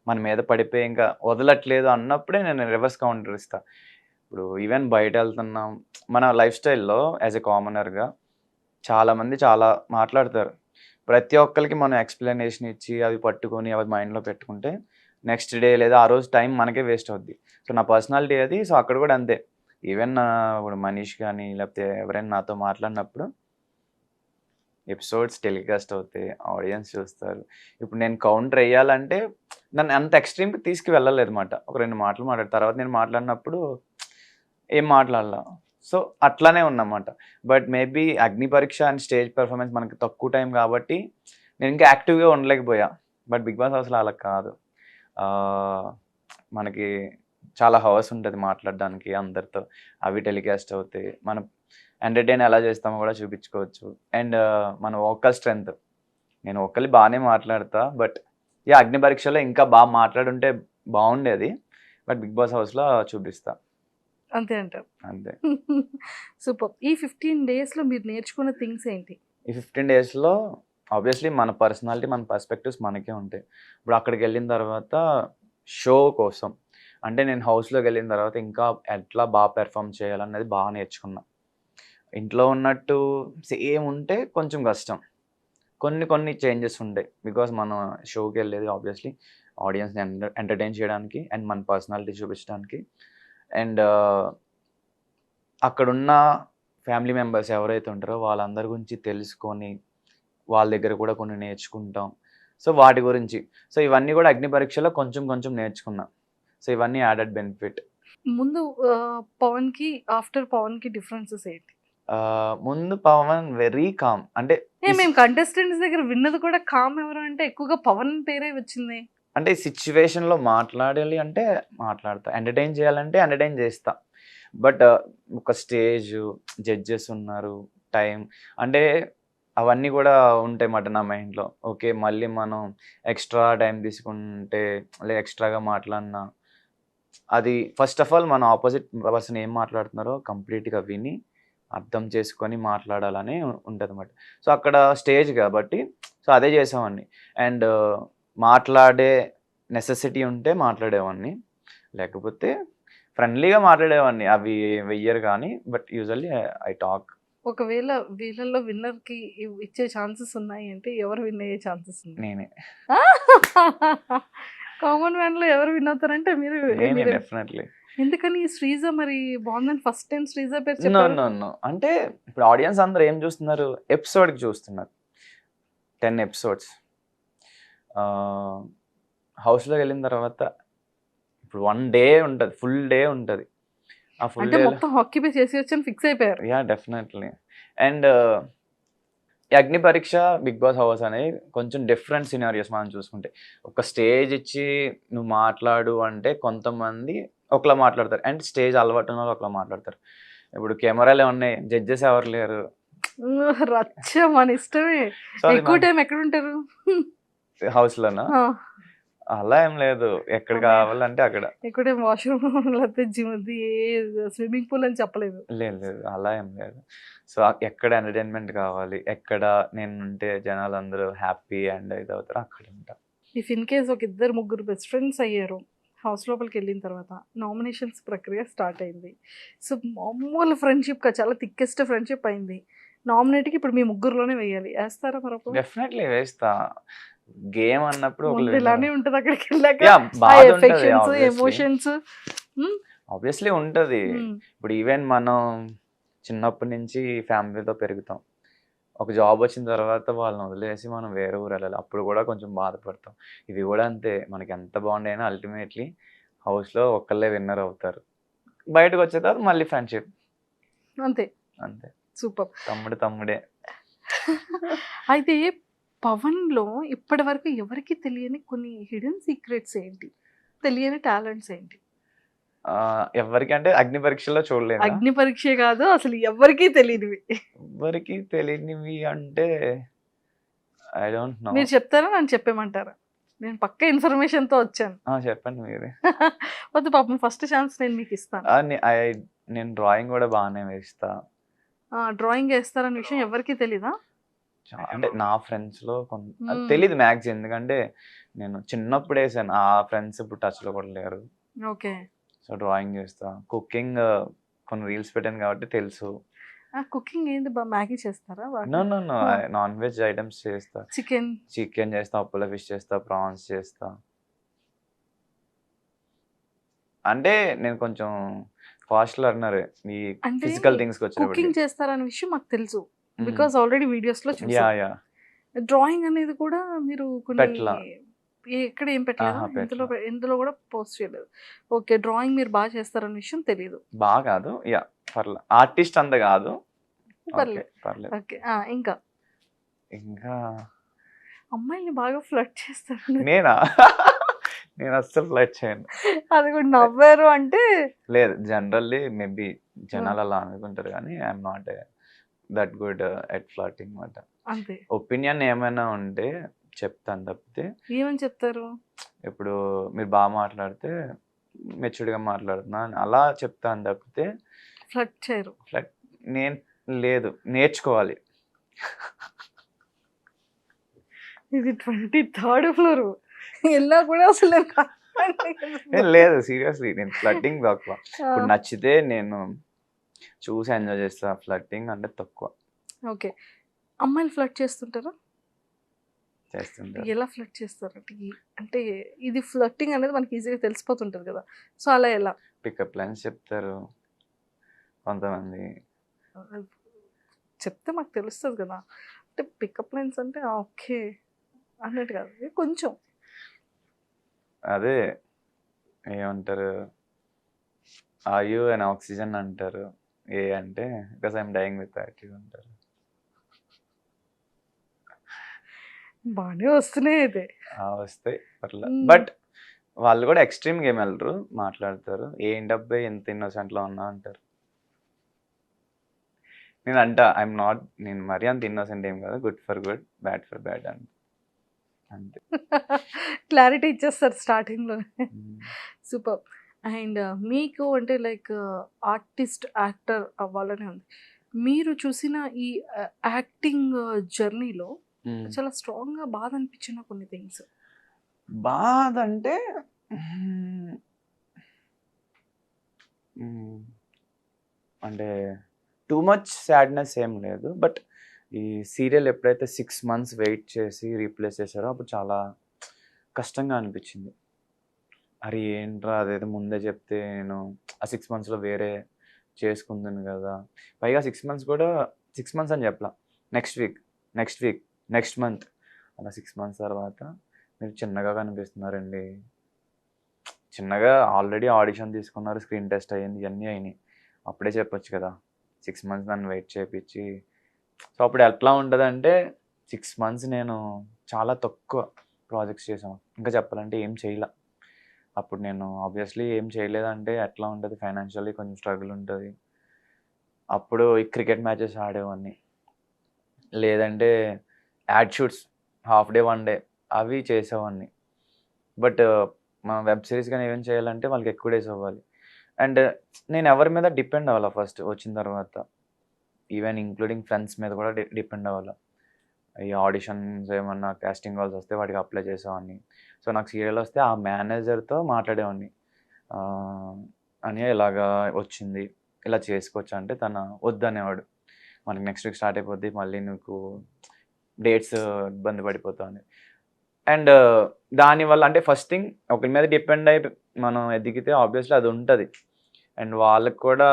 మన మీద పడిపోయి ఇంకా వదలట్లేదు అన్నప్పుడే నేను రివర్స్ కౌంటర్ ఇస్తాను. ఇప్పుడు ఈవెన్ బయట వెళ్తున్నాం, మన లైఫ్ స్టైల్లో యాజ్ ఎ కామనర్గా చాలామంది చాలా మాట్లాడతారు. ప్రతి ఒక్కరికి మనం ఎక్స్ప్లెనేషన్ ఇచ్చి అవి పట్టుకొని అవి మైండ్లో పెట్టుకుంటే నెక్స్ట్ డే లేదా ఆ రోజు టైం మనకే వేస్ట్ అవుద్ది. సో నా పర్సనాలిటీ అది. సో అక్కడ కూడా అంతే. ఈవెన్ ఇప్పుడు మనీష్ కానీ లేకపోతే ఎవరైనా నాతో మాట్లాడినప్పుడు ఎపిసోడ్స్ టెలికాస్ట్ అవుతాయి, ఆడియన్స్ చూస్తారు. ఇప్పుడు నేను కౌంటర్ వేయాలంటే నన్ను అంత ఎక్స్ట్రీమ్కి తీసుకువెళ్ళలేదు అనమాట. ఒక 2 మాటలు మాట్లాడు తర్వాత నేను మాట్లాడినప్పుడు ఏం మాట్లాడాల, సో అట్లానే ఉన్నమాట. బట్ మేబీ అగ్ని పరీక్ష అండ్ స్టేజ్ పెర్ఫార్మెన్స్ మనకి తక్కువ టైం కాబట్టి నేను ఇంకా యాక్టివ్గా ఉండలేకపోయా. బట్ బిగ్ బాస్ హౌస్లో అలా కాదు. మనకి చాలా హవర్స్ ఉంటుంది మాట్లాడడానికి అందరితో. అవి టెలికాస్ట్ అవుతాయి. మనం ఎంటర్టైన్ ఎలా చేస్తామో కూడా చూపించుకోవచ్చు. అండ్ మన వోకల్ స్ట్రెంగ్త్, నేను ఒక్కలి బాగానే మాట్లాడతా. బట్ అగ్ని పరీక్షలో ఇంకా బాగా మాట్లాడుంటే బాగుండేది. బట్ బిగ్ బాస్ హౌస్లో చూపిస్తా అంతే అంటారు. అంతే. సూపర్. ఈ 15 డేస్లో మీరు నేర్చుకున్న థింగ్స్ ఏంటి? ఈ 15 డేస్లో ఆబ్వియస్లీ మన పర్సనాలిటీ, మన పర్స్పెక్టివ్స్ మనకే ఉంటాయి. ఇప్పుడు అక్కడికి వెళ్ళిన తర్వాత షో కోసం అంటే నేను హౌస్లోకి వెళ్ళిన తర్వాత ఇంకా ఎట్లా బాగా పెర్ఫామ్ చేయాలన్నది బాగా నేర్చుకున్నా. ఇంట్లో ఉన్నట్టు సేమ్ ఉంటే కొంచెం కష్టం. కొన్ని చేంజెస్ ఉంటాయి. బికాస్ మనం షోకి వెళ్ళేది ఆబ్వియస్లీ ఆడియన్స్ని ఎంటర్టైన్ చేయడానికి అండ్ మన పర్సనాలిటీ చూపించడానికి. అండ్ అక్కడున్న ఫ్యామిలీ మెంబర్స్ ఎవరైతే ఉంటారో వాళ్ళందరి గురించి తెలుసుకొని వాళ్ళ దగ్గర కూడా కొన్ని నేర్చుకుంటాం. సో వాటి గురించి ఇవన్నీ కూడా అగ్ని పరీక్షలో కొంచెం నేర్చుకున్నా. సో ఇవన్నీ యాడెడ్ బెనిఫిట్. ముందు పవన్కి ఆఫ్టర్ పవన్కి డిఫరెన్సెస్ ఏంటి? ముందు పవన్ వెరీ కామ్. అంటే మేము కంటెస్టెంట్స్ దగ్గర విన్నది కూడా కామ్ ఎవరు అంటే ఎక్కువగా పవన్ పేరే వచ్చింది. అంటే సిచ్యువేషన్లో మాట్లాడాలి అంటే మాట్లాడతా, ఎంటర్టైన్ చేయాలంటే ఎంటర్టైన్ చేస్తా. బట్ ఒక స్టేజ్, జడ్జెస్ ఉన్నారు, టైం అంటే అవన్నీ కూడా ఉంటాయి అన్నమాట నా మైండ్లో. ఓకే మళ్ళీ మనం ఎక్స్ట్రా టైం తీసుకుంటే లేదా ఎక్స్ట్రాగా మాట్లాడినా అది ఫస్ట్ ఆఫ్ ఆల్ మన ఆపోజిట్ పర్సన్ ఏం మాట్లాడుతున్నారో కంప్లీట్గా విని అర్థం చేసుకొని మాట్లాడాలని ఉంటుంది అన్నమాట. సో అక్కడ స్టేజ్ కాబట్టి సో అదే చేసామండి. అండ్ మాట్లాడే నెసెసిటీ ఉంటే మాట్లాడేవాడిని, లేకపోతే ఫ్రెండ్లీగా మాట్లాడేవాడిని. అవి వెయ్యరు కానీ బట్ యూజువల్లీ ఐ టాక్. ఒకవేళ వీళ్ళల్లో విన్నర్కి ఇచ్చే ఛాన్సెస్ ఉన్నాయి అంటే ఎవరు విన్ అయ్యే ఛాన్సెస్ ఉన్నాయి? నేనే కామన్ మ్యాన్లో ఎవరు విన్ అవుతారంటే మీరు. డెఫినెట్లీ. ఎందుకని శ్రీజ మరి బాగుందని ఫస్ట్ టైం శ్రీజ పేరు నో చెప్పారు? నో నో అంటే ఇప్పుడు ఆడియన్స్ అందరూ ఏం చూస్తున్నారు, ఎపిసోడ్కి చూస్తున్నారు. 10 ఎపిసోడ్స్ హౌస్లోకి వెళ్ళిన తర్వాత ఇప్పుడు 1 డే ఉంటుంది, ఫుల్ డే ఉంటుంది. ఆ ఫుల్ అంటే డే మొత్తం ఆక్యుపై చేసి వచ్చని ఫిక్స్ అయిపోయారు. డెఫినెట్లీ. అండ్ అగ్ని పరీక్ష, బిగ్ బాస్ హౌస్ అనేది కొంచెం డిఫరెంట్ సినారియోస్ మనం చూసుకుంటే. ఒక స్టేజ్ ఇచ్చి నువ్వు మాట్లాడు అంటే కొంతమంది ఒకలా మాట్లాడతారు అండ్ స్టేజ్ అలవాటు ఉన్న వాళ్ళు ఒకలా మాట్లాడతారు. ఇప్పుడు కెమెరాలు ఉన్నాయి, జడ్జెస్ ఎవరు లేరు. రచ్చ మన ఇష్టమే. ఎక్కువ టైం ఎక్కడ ఉంటారు? హౌస్లోనా? అలా ఏం లేదు, ఎక్కడ కావాలంటే అక్కడ. ఎక్కువ టైం వాష్రూమ్ లేకపోతే జిమ్, స్విమ్మింగ్ పూల్ అని చెప్పలేదు. లేదు అలా ఏం లేదు. సో ఎక్కడ ఎంటర్టైన్మెంట్ కావాలి, ఎక్కడ నేను ఉంటే జనాలు అందరూ హ్యాపీ అండ్ ఇది అవుతారు అక్కడ ఉంటా. ఇఫ్ ఇన్ కేస్ ఒక 2-3 బెస్ట్ ఫ్రెండ్స్ అయ్యారు, హౌస్ లోపలికి వెళ్ళిన తర్వాత నామినేషన్స్ ప్రక్రియ స్టార్ట్ అయింది. సో మామూలు ఫ్రెండ్షిప్ చాలా థిక్కెస్ట్ ఫ్రెండ్షిప్ అయింది. నామినేట్కి ఇప్పుడు మీ ముగ్గురులోనే వేయాలి, వేస్తారా మరొక? డెఫినెట్లీ వేస్తా. గేమ్ అన్నప్పుడు ఇలానే ఉంటుంది అక్కడికి వెళ్ళాక. ఎమోషన్స్ ఆబ్వియస్లీ ఉంటది. ఇప్పుడు ఈవెన్ మనం చిన్నప్పటి నుంచి ఫ్యామిలీతో పెరుగుతాం. ఒక జాబ్ వచ్చిన తర్వాత వాళ్ళని వదిలేసి మనం వేరే ఊరు వెళ్ళాలి, అప్పుడు కూడా కొంచెం బాధపడతాం. ఇది కూడా అంతే, మనకి ఎంత బాగుండైనా అల్టిమేట్లీ హౌస్లో ఒక్కళ్ళే విన్నర్ అవుతారు. బయటకు వచ్చే తర్వాత మళ్ళీ ఫ్రెండ్షిప్ అంతే. సూపర్. తమ్ముడే. అయితే పవన్లో ఇప్పటి వరకు ఎవరికి తెలియని కొన్ని హిడెన్ సీక్రెట్స్ ఏంటి, తెలియని టాలెంట్స్ ఏంటి? ఎవరికి అంటే అగ్ని పరీక్షలో చూడలేదు. అగ్ని పరీక్ష కాదు, అసలు ఎవరికి తెలియనివి. ఎవరికి తెలియనివి అంటే ఐ డోంట్ నో. మీరు చెప్తారా, నన్ను చెప్పేమంటారా? నేను పక్క ఇన్ఫర్మేషన్తో వచ్చాను. చెప్పండి మీరే. వద్దు పాపం, ఫస్ట్ ఛాన్స్ నేను మీకు ఇస్తాను. నేను డ్రాయింగ్ కూడా బాగానే వేస్తా. డ్రాయింగ్ వేస్తారన్న విషయం ఎవరికి తెలీదా? అంటే నా ఫ్రెండ్స్లో కొంత తెలీదు మ్యాక్సిమం, ఎందుకంటే నేను చిన్నప్పుడు వేసాను. ఆ ఫ్రెండ్స్ ఇప్పుడు టచ్లో కూడా లేరు. ఓకే. సో డ్రాయింగ్ చేస్తా, కుకింగ్ కొన్ని రీల్స్ పెట్టాను కాబట్టి తెలుసు. కుకింగ్ ఏంటి, మ్యాగీ చేస్తారా? నో నాన్ వెజ్ ఐటమ్స్ చేస్తా. చికెన్ చేస్తా, అప్పుల ఫిష్ చేస్తా, ప్రాన్స్ చేస్తా. అంటే నేను కొంచెం ఫాస్ట్ లర్నర్ ఈ ఫిజికల్ థింగ్స్ కి. కుకింగ్ చేస్తారనే విషయం మాకు తెలుసు, బికాస్ ఆల్రెడీ వీడియోస్ లో చూసాను. డ్రాయింగ్ అనేది కూడా మీరు ఎక్కడ ఏం పెట్టలేదు, ఇందులో కూడా పోస్ట్ చేయలేదు. ఓకే, డ్రాయింగ్ మీరు బాగా చేస్తారన్న విషయం తెలియదు. బాగా కాదు, పర్లేదు, ఆర్టిస్ట్ అంత కాదు. ఓకే, పర్లేదు. పర్లేదు. ఓకే. ఇంకా ఇంకా అమ్మాయిల్ని బాగా ఫ్లర్ట్ చేస్తారు. నేనా? నేను అస్సలు ఫ్లర్ట్ చేయను. అది కూడా నవ్వారు అంటే లేదు, జనరల్లీ మేబీ జనాలు అలా అనుకుంటారు కానీ I'm not that good at flirting అనమాట. అంతే. ఒపీనియన్ ఏమైనా ఉంటే చెప్తాను తప్పితే, ఏమని చెప్తారు? ఇప్పుడు మీరు బాగా మాట్లాడితే మెచ్యూర్డ్గా మాట్లాడుతున్నా అని అలా చెప్తాను తప్పితే ఫ్లర్ట్ చేయరు. ఫ్లర్ట్ నేను లేదు, నేర్చుకోవాలి. ఇది 23rd ఫ్లోర్ ఎలా కూడా అసలు లేదు, సీరియస్లీ నేను ఫ్లర్టింగ్ తక్కువ. ఇప్పుడు నచ్చితే నేను చూసి ఎంజాయ్ చేస్తా, ఫ్లర్టింగ్ అంటే తక్కువ. ఓకే. అమ్మాయిలు ఫ్లర్ట్ చేస్తుంటారా? చేస్తుంటారు. ఎలా ఫ్లర్ట్ చేస్తారు అంటే ఇది ఫ్లర్టింగ్ అనేది మనకి ఈజీగా తెలిసిపోతుంటది కదా, సో అలా ఎలా? పికప్ లైన్స్ చెప్తారు కొంతమంది. చెప్తే మాకు తెలుస్తుంది కదా, అంటే పికప్ లైన్స్ అంటే ఓకే అన్నట్టు కాదు, కొంచెం అదే ఏమంటారు, ఆర్ యూ అండ్ ఆక్సిజన్ అంటారు. ఏ అంటే because I'm dying with attitude అంటారు. బాగానే వస్తున్నాయి అయితే. వస్తాయి పర్లేదు, బట్ వాళ్ళు కూడా ఎక్స్ట్రీమ్ గేమ్ వెళ్ళరు, మాట్లాడతారు. ఏంటబ్బాయి ఎంత ఇన్నోసెంట్లో ఉన్నా అంటారు. ఐఎమ్ నాట్, నేను మరీ అంత ఇన్నోసెంట్ ఏం కాదు, good for good, bad for bad అంతే. క్లారిటీ ఇచ్చేస్తారు స్టార్టింగ్లో. సూపర్. అండ్ మీకు అంటే లైక్ ఆర్టిస్ట్ యాక్టర్ అవ్వాలనే ఉంది. మీరు చూసిన ఈ యాక్టింగ్ జర్నీలో చాలా స్ట్రాంగ్గా బాధ అనిపించిన కొన్ని థింగ్స్? బాధ అంటే అంటే టూ మచ్ సాడ్నెస్ ఏం లేదు, బట్ ఈ సీరియల్ ఎప్పుడైతే 6 months వెయిట్ చేసి రీప్లేస్ చేశారో అప్పుడు చాలా కష్టంగా అనిపించింది. అరే ఏంట్రా, అదేదో ముందే చెప్తే నేను ఆ 6 monthsలో వేరే చేసుకుందాను కదా. పైగా 6 months కూడా 6 months అని చెప్పలా, నెక్స్ట్ వీక్ నెక్స్ట్ మంత్ అలా 6 months తర్వాత మీరు చిన్నగా కనిపిస్తున్నారండి. చిన్నగా ఆల్రెడీ ఆడిషన్ తీసుకున్నారు, స్క్రీన్ టెస్ట్ అయ్యింది, ఇవన్నీ అయినాయి. అప్పుడే చెప్పొచ్చు కదా, 6 months నన్ను వెయిట్ చేయించి. సో అప్పుడు ఎట్లా ఉంటుందంటే 6 months నేను చాలా తక్కువ ప్రాజెక్ట్స్ చేసాను. ఇంకా చెప్పాలంటే ఏం చేయలే. అప్పుడు నేను ఆబ్వియస్లీ ఏం చేయలేదంటే ఎట్లా ఉంటుంది, ఫైనాన్షియల్లీ కొంచెం స్ట్రగుల్ ఉంటుంది. అప్పుడు ఈ క్రికెట్ మ్యాచెస్ ఆడేవాడిని, లేదంటే add shoots half day 1 day అవి చేసేవాడిని. బట్ మనం వెబ్ సిరీస్ కానీ ఏమేమి చేయాలంటే వాళ్ళకి ఎక్కువ డేస్ అవ్వాలి. అండ్ నేను ఎవరి మీద డిపెండ్ అవ్వాలి ఫస్ట్ వచ్చిన తర్వాత, ఈవెన్ ఇంక్లూడింగ్ ఫ్రెండ్స్ మీద కూడా డిపెండ్ అవ్వాలి. ఈ ఆడిషన్స్ ఏమన్నా కాస్టింగ్ కాల్స్ వస్తే వాటికి అప్లై చేసేవాడిని. సో నాకు సీరియల్ వస్తే ఆ మేనేజర్తో మాట్లాడేవాడిని, అని ఇలాగా వచ్చింది, ఇలా చేసుకోవచ్చు అంటే తను వద్దనేవాడు. మనకి నెక్స్ట్ వీక్ స్టార్ట్ అయిపోద్ది, మళ్ళీ నీకు డేట్స్ ఇబ్బంది పడిపోతుంది. అండ్ దానివల్ల అంటే ఫస్ట్ థింగ్ ఒకరి మీద డిపెండ్ అయి మనం ఎదిగితే ఆబ్వియస్లీ అది ఉంటుంది. అండ్ వాళ్ళకి కూడా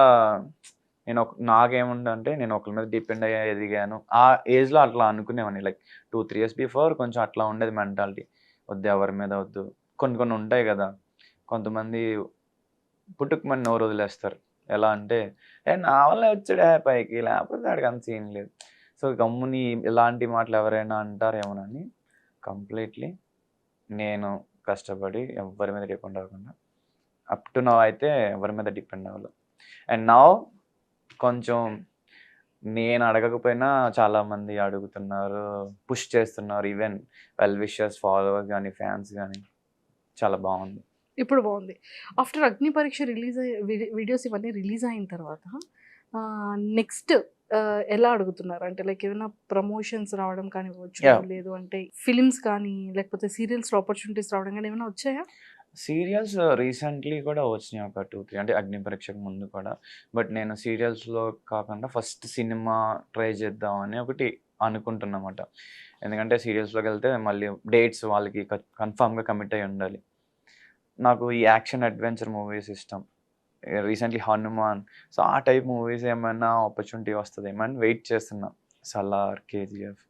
నాకేముందంటే నేను ఒకరి మీద డిపెండ్ అయ్యి ఎదిగాను. ఆ ఏజ్లో అట్లా అనుకునేవాడిని, లైక్ 2-3 years బిఫోర్ కొంచెం అట్లా ఉండేది మెంటాలిటీ, వద్దు ఎవరి మీద వద్దు. కొన్ని ఉంటాయి కదా, కొంతమంది పుట్టుకుమని నోరు వదిలేస్తారు. ఎలా అంటే నా వల్ల వచ్చాడే పైకి, లేకపోతే వాడికి అంత సీన్ లేదు. సో గమ్ముని ఇలాంటి మాటలు ఎవరైనా అంటారేమోనని కంప్లీట్లీ నేను కష్టపడి ఎవరి మీద డిపెండ్ అవ్వకుండా అప్ టు నౌ అయితే ఎవరి మీద డిపెండ్ అవ్వాలి. అండ్ నౌ కొంచెం నేను అడగకపోయినా చాలామంది అడుగుతున్నారు, పుష్ చేస్తున్నారు, ఈవెన్ వెల్ విషర్స్, ఫాలోవర్స్ కానీ ఫ్యాన్స్ కానీ. చాలా బాగుంది. ఇప్పుడు బాగుంది. ఆఫ్టర్ అగ్ని పరీక్ష రిలీజ్ వీడియోస్ ఇవన్నీ రిలీజ్ అయిన తర్వాత నెక్స్ట్ ఎలా అడుగుతున్నారు అంటే లైక్ ఏమైనా ప్రమోషన్స్ రావడం కానివ్వచ్చు, లేదు అంటే ఫిలిమ్స్ కానీ లేకపోతే సీరియల్స్లో ఆపర్చునిటీస్ రావడం కానీ ఏమైనా వచ్చాయా? సీరియల్స్ రీసెంట్లీ కూడా వచ్చినాయి, ఒక 2-3 అంటే అగ్ని పరీక్షకు ముందు కూడా. బట్ నేను సీరియల్స్లో కాకుండా ఫస్ట్ సినిమా ట్రై చేద్దామని ఒకటి అనుకుంటున్నమాట. ఎందుకంటే సీరియల్స్లోకి వెళ్తే మళ్ళీ డేట్స్ వాళ్ళకి కన్ఫామ్గా కమిట్ అయి ఉండాలి. నాకు ఈ యాక్షన్ అడ్వెంచర్ మూవీస్ ఇష్టం, రీసెంట్లీ హనుమాన్. సో ఆ టైప్ మూవీస్ ఏమైనా ఆపర్చునిటీ వస్తుంది ఏమని వెయిట్ చేస్తున్నా. సలార్, కేజీఎఫ్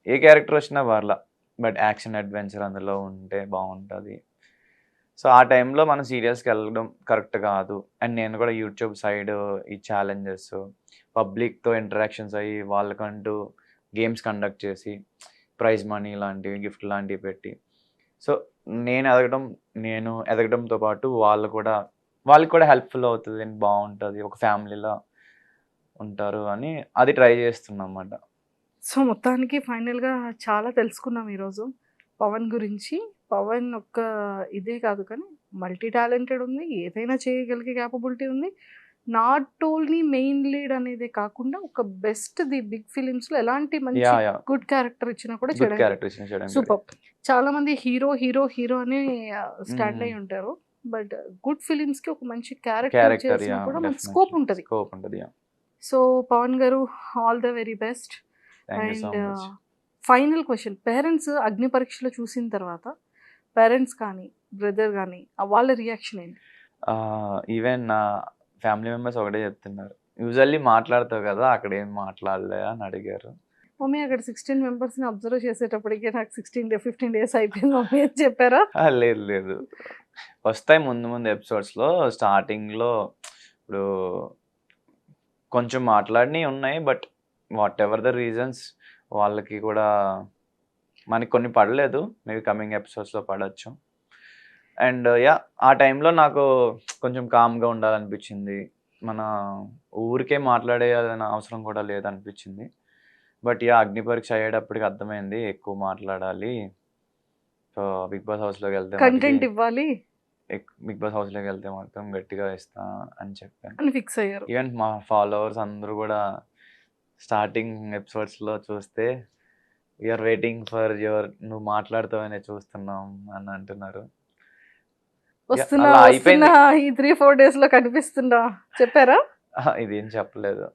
ఏ క్యారెక్టర్ వచ్చినా పర్లా, బట్ యాక్షన్ అడ్వెంచర్ అందులో ఉంటే బాగుంటుంది. సో ఆ టైంలో మనం సీరియస్కి వెళ్ళడం కరెక్ట్ కాదు. అండ్ నేను కూడా యూట్యూబ్ సైడ్ ఈ ఛాలెంజెస్, పబ్లిక్తో ఇంటరాక్షన్స్ అయ్యి వాళ్ళకంటూ గేమ్స్ కండక్ట్ చేసి ప్రైజ్ మనీ లాంటివి, గిఫ్ట్ లాంటివి పెట్టి, సో నేను ఎదగడంతో పాటు వాళ్ళకి కూడా హెల్ప్ఫుల్ అవుతుంది, బాగుంటుంది, ఒక ఫ్యామిలీలో ఉంటారు అని అది ట్రై చేస్తున్నా అన్నమాట. సో మొత్తానికి ఫైనల్గా చాలా తెలుసుకున్నాం ఈరోజు పవన్ గురించి. పవన్ ఒక్క ఇదే కాదు కానీ మల్టీ టాలెంటెడ్ ఉంది, ఏదైనా చేయగలిగే క్యాపబిలిటీ ఉంది. నాట్ ఓన్లీ మెయిన్ లీడ్ అనేది కాకుండా ఒక బెస్ట్ ది బిగ్ ఫిలిమ్స్ లో ఎలాంటి మంచి గుడ్ క్యారెక్టర్ ఇచ్చినా కూడా చేయడం సూపర్. చాలా మంది హీరో హీరో హీరో అని స్టాండ్ అయి ఉంటారు, బట్ గుడ్ ఫిలిమ్స్ కి ఒక మంచి క్యారెక్టర్ చేసినా కూడా మంచి స్కోప్ ఉంటుంది. సో పవన్ గారు, all the very best. And final question, parents అగ్ని పరీక్షలో చూసిన తర్వాత పేరెంట్స్ కానీ బ్రదర్ కానీ వాళ్ళ రియాక్షన్ ఏంటి? ఈవెన్ నా ఫ్యామిలీ మెంబర్స్ ఒకటే చెప్తున్నారు, యూజువల్లీ మాట్లాడతావు కదా, అక్కడ ఏం మాట్లాడలే అని అడిగారు. మమ్మీ అక్కడ 16 మెంబర్స్ని అబ్జర్వ్ చేసేటప్పటికే నాకు 15 days అయిపోయింది మమ్మీ అని చెప్పారా? లేదు, వస్తాయి ముందు ఎపిసోడ్స్లో. స్టార్టింగ్లో ఇప్పుడు కొంచెం మాట్లాడినవి ఉన్నాయి, but what ever the reasons వాళ్ళకి కూడా మనకి కొన్ని పడలేదు, మేబీ కమింగ్ ఎపిసోడ్స్లో పడవచ్చు. అండ్ ఆ టైంలో నాకు కొంచెం కామ్గా ఉండాలనిపించింది, మన ఊరికే మాట్లాడేయాలన్న అవసరం కూడా లేదనిపించింది. బట్ అగ్ని పరీక్ష అయ్యేటప్పటికి అర్థమైంది ఎక్కువ మాట్లాడాలి, సో బిగ్ బాస్ హౌస్లోకి వెళ్తే కంటెంట్ ఇవ్వాలి, బిగ్ బాస్ హౌస్లోకి వెళ్తే మాత్రం గట్టిగా ఇస్తా అని చెప్పాను అని ఫిక్స్ అయ్యారు. ఈవెన్ మా ఫాలోవర్స్ అందరూ కూడా స్టార్టింగ్ ఎపిసోడ్స్లో చూస్తే వీఆర్ వెయిటింగ్ ఫర్ నువ్వు మాట్లాడుతావనే చూస్తున్నాం అని అంటున్నారు. వస్తున్నా ఈ 3-4 days లో కనిపిస్తున్నా చెప్పారా? ఇదేం చెప్పలేదు,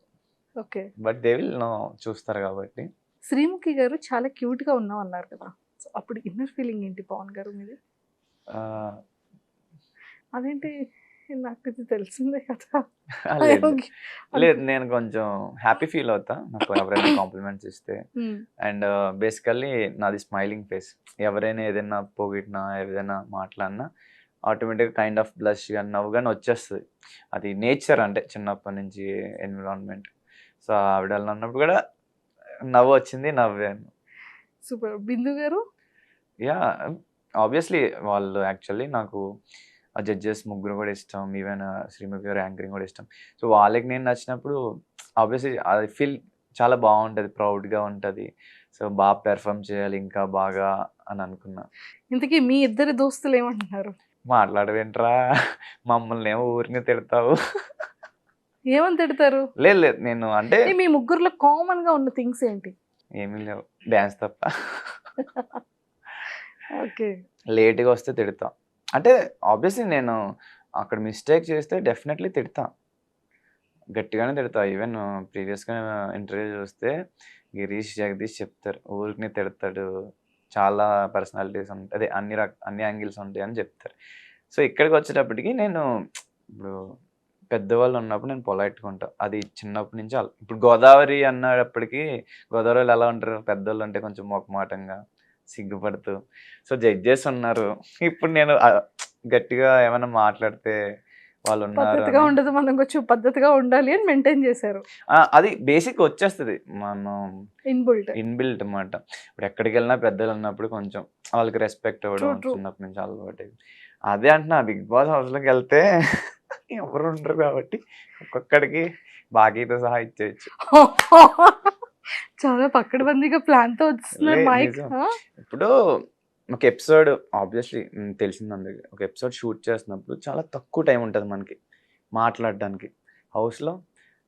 okay, but they will know, చూస్తారు కాబట్టి. శ్రీముఖి గారు చాలా క్యూట్ గా ఉన్నాం అన్నారు కదా, అప్పుడు ఇన్నర్ ఫీలింగ్ ఏంటి పవన్ గారు మీది? అదేంటి, నాకు ఇది తెలిసిందే కదా. లేదు, నేను కొంచెం హ్యాపీ ఫీల్ అవుతా నాకు ఎవరైనా కాంప్లిమెంట్స్ ఇస్తే. అండ్ బేసికల్లీ నాది స్మైలింగ్ ఫేస్, ఎవరైనా ఏదైనా పొగిడినా ఏదైనా మాట్లాడినా ఆటోమేటిక్గా కైండ్ ఆఫ్ బ్లష్ కానీ నవ్వు కానీ వచ్చేస్తుంది. అది నేచర్, అంటే చిన్నప్పటి నుంచి ఎన్విరాన్మెంట్. సో ఆవిడ అన్నప్పుడు కూడా నవ్వు వచ్చింది, నవ్వాను. సూపర్. బిందు గారు? ఆబ్వియస్లీ వాళ్ళు యాక్చువల్లీ నాకు ఆ జడ్జెస్ ముగ్గురు కూడా ఇష్టం, ఈవెన్ శ్రీముఖి గారు యాంకరింగ్ కూడా ఇష్టం. సో వాళ్ళకి నేను నచ్చినప్పుడు ఆబ్వియస్లీ అది ఫీల్ చాలా బాగుంటుంది, ప్రౌడ్గా ఉంటుంది. సో బాగా పెర్ఫామ్ చేయాలి ఇంకా బాగా అని అనుకున్నా. ఇంతకీ మీ ఇద్దరు దోస్తులు ఏమంటున్నారు? మాట్లాడవేంట్రా, మమ్మల్ని ఏమో ఊరిని తిడతావు. ఏమని తిడతారు? లేదు, నేను అంటే మీ ముగ్గురులో కామన్ గా ఉన్న థింగ్స్ ఏంటి? ఏమీ లేవు, డ్యాన్స్ తప్ప. ఓకే, లేట్గా వస్తే తిడతా, అంటే ఆబ్వియస్లీ నేను అక్కడ మిస్టేక్ చేస్తే డెఫినెట్లీ తిడతా, గట్టిగానే తిడతా. ఈవెన్ ప్రీవియస్గా ఇంటర్వ్యూ చూస్తే గిరీష్ జగదీష్ చెప్తారు, ఊరికి తిడతాడు, చాలా పర్సనాలిటీస్ ఉంటాయి, అదే అన్ని యాంగిల్స్ ఉంటాయి అని చెప్తారు. సో ఇక్కడికి వచ్చేటప్పటికి నేను ఇప్పుడు పెద్దవాళ్ళు ఉన్నప్పుడు నేను పొలైట్గా ఉంటాను, అది చిన్నప్పటి నుంచి. ఇప్పుడు గోదావరి అన్నప్పటికీ గోదావరిలో ఎలా ఉంటారు, పెద్దవాళ్ళు అంటే కొంచెం మొకమాటంగా సిగ్గుపడుతూ. సో జడ్జెస్ ఉన్నారు, ఇప్పుడు నేను గట్టిగా ఏమైనా మాట్లాడితే వాళ్ళు ఉన్నారు, ఉండదు, మనం కొంచెం పద్ధతిగా ఉండాలి అని మెయింటైన్ చేశారు. అది బేసిక్ వచ్చేస్తుంది, మనం ఇన్బిల్ట్ అన్నమాట. ఇప్పుడు ఎక్కడికి వెళ్ళినా పెద్దలు ఉన్నప్పుడు కొంచెం వాళ్ళకి రెస్పెక్ట్ ఇవ్వడం చిన్నప్పటి నుంచి అలవాటు. అదే అంటున్నా, బిగ్ బాస్ హౌస్లోకి వెళ్తే ఎవరు ఉండరు కాబట్టి ఒక్కొక్కడికి బాకీతో సహా ఇచ్చేయచ్చు. చాలా పక్కడబందీగా ప్లాన్ తో వస్తున్నారు మైక్. ఇప్పుడు ఒక ఎపిసోడ్ ఆబ్వియస్లీ తెలిసింది అందరికి, ఒక ఎపిసోడ్ షూట్ చేస్తున్నప్పుడు చాలా తక్కువ టైం ఉంటుంది మనకి మాట్లాడడానికి. హౌస్లో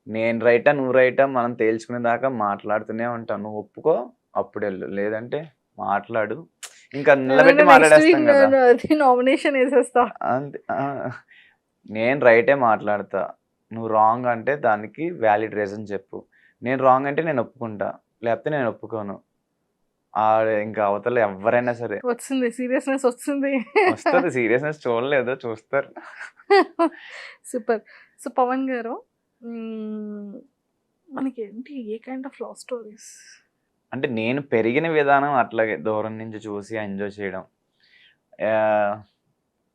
నేను రైటా నువ్వు రైటా మనం తేల్చుకునే దాకా మాట్లాడుతూనే ఉంటాం. నువ్వు ఒప్పుకో అప్పుడు వెళ్ళు, లేదంటే మాట్లాడు, ఇంకా నిలబెట్టి మాట్లాడేస్తాం కదా, నామినేషన్ వేసేస్తా అంతే. నేను రైటే మాట్లాడతా, నువ్వు రాంగ్ అంటే దానికి వ్యాలిడ్ రీజన్ చెప్పు, నేను రాంగ్ అంటే నేను ఒప్పుకుంటా, లేకపోతే నేను ఒప్పుకోను. ఇంకా అవతల ఎవరైనా సరే వస్తుంది సీరియస్నెస్, వస్తుంది. సీరియస్నెస్ చూడలేదు, చూస్తారు. సూపర్. సో పవన్ గారు, మనకి ఏంటి ఏ కైండ్ ఆఫ్ లవ్ స్టోరీస్? అంటే నేను పెరిగిన విధానం అట్లాగే దూరం నుంచి చూసి ఎంజాయ్ చేయడం.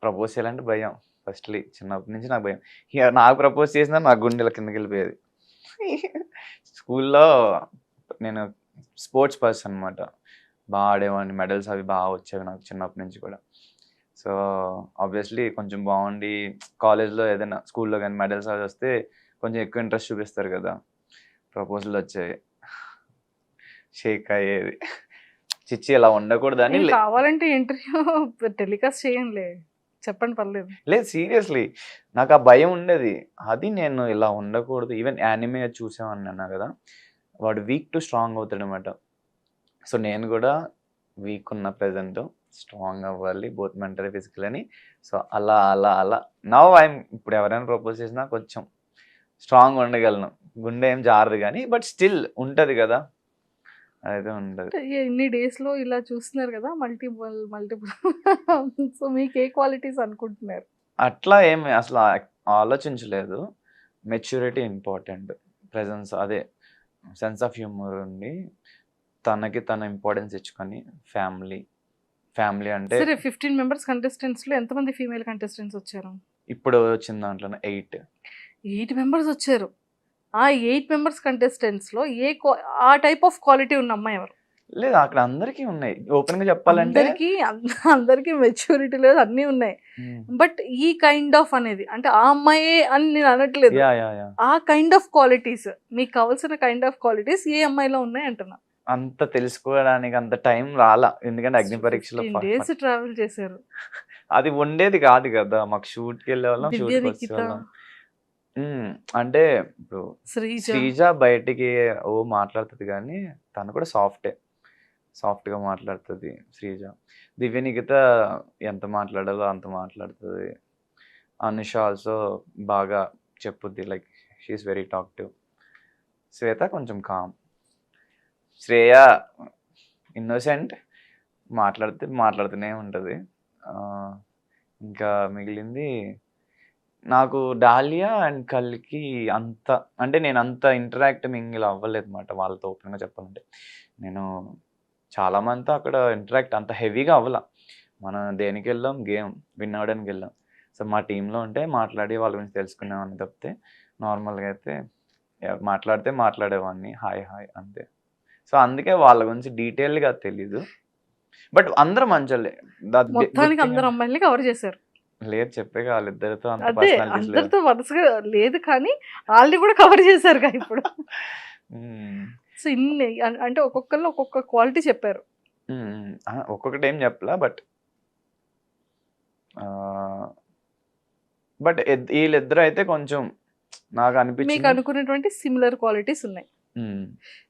ప్రపోజ్ చేయాలంటే భయం. ఫస్ట్‌లీ చిన్నప్పటి నుంచి నాకు భయం. ఇక నాకు ప్రపోజ్ చేసినా నా గుండెల కిందకెళ్ళిపోయేది. స్కూల్‌లో నేను స్పోర్ట్స్ పర్సన్ అనమాట. బాగా ఆడేవాడిని. మెడల్స్ అవి బాగా వచ్చేవి నాకు చిన్నప్పటి నుంచి కూడా. సో, ఆబ్వియస్‌లీ కొంచెం బాగుండి కాలేజ్‌లో ఏదైనా స్కూల్‌లో గానీ మెడల్స్ అవి వస్తే కొంచెం ఎక్కువ ఇంట్రెస్ట్ చూపిస్తారు కదా! ప్రపోజల్‌లు వచ్చాయి. షేక్ అయ్యేది. చిచ్చి ఇలా ఉండకూడదని నేను కావాలంటే ఇంటర్వ్యూ టెలికాస్ట్ చేయండిలే. చెప్పండి పర్లేదు. లేదు సీరియస్‌లీ. నాకు ఆ భయం ఉండేది. అది నేను ఇలా ఉండకూడదు. ఈవెన్ యానిమే చూసామని అన్నా కదా! వాడు వీక్ టు స్ట్రాంగ్ అవుతాడనమాట. సో, నేను కూడా వీక్ ఉన్న ప్రెజెంట్ స్ట్రాంగ్ అవ్వాలి బోత్ మెంటల్లీ, ఫిజికల్ అని. సో, అలా నౌ ఐఎమ్ ఇప్పుడు ఎవరైనా ప్రపోజ్ చేసినా కొంచెం స్ట్రాంగ్ ఉండగలను. గుండె ఏం జారదు కానీ బట్ స్టిల్ ఉంటది కదా! అదైతే ఉంటది. అంటే ఇన్ని డేస్‌లో ఇలా చూస్తున్నారు కదా! మల్టిపుల్ సో, మీకు ఏ క్వాలిటీస్ అనుకుంటున్నారు? అట్లా ఏమి అసలు ఆలోచించలేదు. Maturity important. ప్రెజెన్స్ అదే సెన్స్ ఆఫ్ హ్యూమర్ ఉండి తనకి తన ఇంపార్టెన్స్ ఇచ్చుకొని ఫ్యామిలీ అంటే సరే 15 మెంబర్స్ కంటెస్టెంట్స్‌లో ఎంతమంది ఫీమేల్ కంటెస్టెంట్స్ వచ్చారు? ఇప్పుడు వచ్చిన దాంట్లోనే 8. 8 మెంబర్స్ వచ్చారు. ఆ 8 మెంబర్స్ కంటెస్టెంట్స్‌లో ఆ టైప్ ఆఫ్ క్వాలిటీ ఉన్న అమ్మాయి ఎవరు? లేదు అక్కడ అందరికీ ఉన్నాయి. ఓపెన్‌గా చెప్పాలంటే అందరికీ మెచ్యూరిటీ లేదు, అన్నీ ఉన్నాయి. బట్ ఈ కైండ్ ఆఫ్ అనేది అంటే ఆ అమ్మాయే అని నేను అనట్లేదు. యాహ్. ఆ కైండ్ ఆఫ్ క్వాలిటీస్ మీకు కావాల్సిన కైండ్ ఆఫ్ క్వాలిటీస్ ఏ అమ్మాయిలో ఉన్నాయి అంటున్నా. అంత తెలుసుకోవడానికి అంత టైం రాలా. ఎందుకంటే అగ్ని పరీక్షలో 15 డేస్ ట్రావెల్ చేశారు. అది ఉండేది కాదు కదా! మాకు షూట్‌కి వెళ్ళేవాళ్ళం, దివ్య, షూట్‌కి నిఖిత, వచ్చేవాళ్ళం. అంటే ఇప్పుడు శ్రీజ. శ్రీజ బయటికి మాట్లాడుతది కానీ తను కూడా సాఫ్ట్‌గా మాట్లాడుతది శ్రీజ. దివ్య, నిఖిత ఎంత మాట్లాడాలో అంత మాట్లాడుతది. అనుష ఆల్సో బాగా చెప్పుద్ది. Like she is very talkative. Shweta కొంచెం కామ్. శ్రేయ ఇన్నోసెంట్. మాట్లాడుతూనే ఉంటది. ఇంకా మిగిలింది నాకు డాలియా అండ్ కల్కి అంత అంటే నేను అంత ఇంటరాక్ట్ మింగిల్ అవ్వలేదు మాట వాళ్ళతో ఓపెన్‌గా చెప్పాలంటే. నేను చాలా మందితో అక్కడ ఇంటరాక్ట్ అంత హెవీగా అవ్వల. మనం దేనికెళ్ళాం గేమ్ విన్ అవ్వడానికి వెళ్ళాం. సో, మా టీంలో ఉంటే మాట్లాడి వాళ్ళ గురించి తెలుసుకునేవాడిని తప్పితే నార్మల్‌గా అయితే మాట్లాడితే మాట్లాడేవాడిని. హాయ్ అంతే. సో, అందుకే వాళ్ళ గురించి డీటెయిల్‌గా తెలీదు. బట్ అందరూ మంచోళ్ళే. మొత్తానికి అందరు అమ్మాయిల్ని కవర్ చేశారు. లేదు చెప్పేగా వాళ్ళిద్దరితో అంత అదే పర్సనాలిటీస్ లేవు. అందరితో వరుసగా లేదు కానీ వాళ్ళని కూడా కవర్ చేశారుగా ఇప్పుడు. సో ఇన్ని అంటే ఒక్కొక్కళ్ళు ఒక్కొక్క క్వాలిటీ చెప్పారు. ఒక్కొక్కటి ఏం చెప్పలా బట్ వీళ్ళిద్దరు అయితే కొంచెం నాకు మీకు అనిపించింది. అనుకున్నటువంటి సిమిలర్ క్వాలిటీస్ ఉన్నాయి.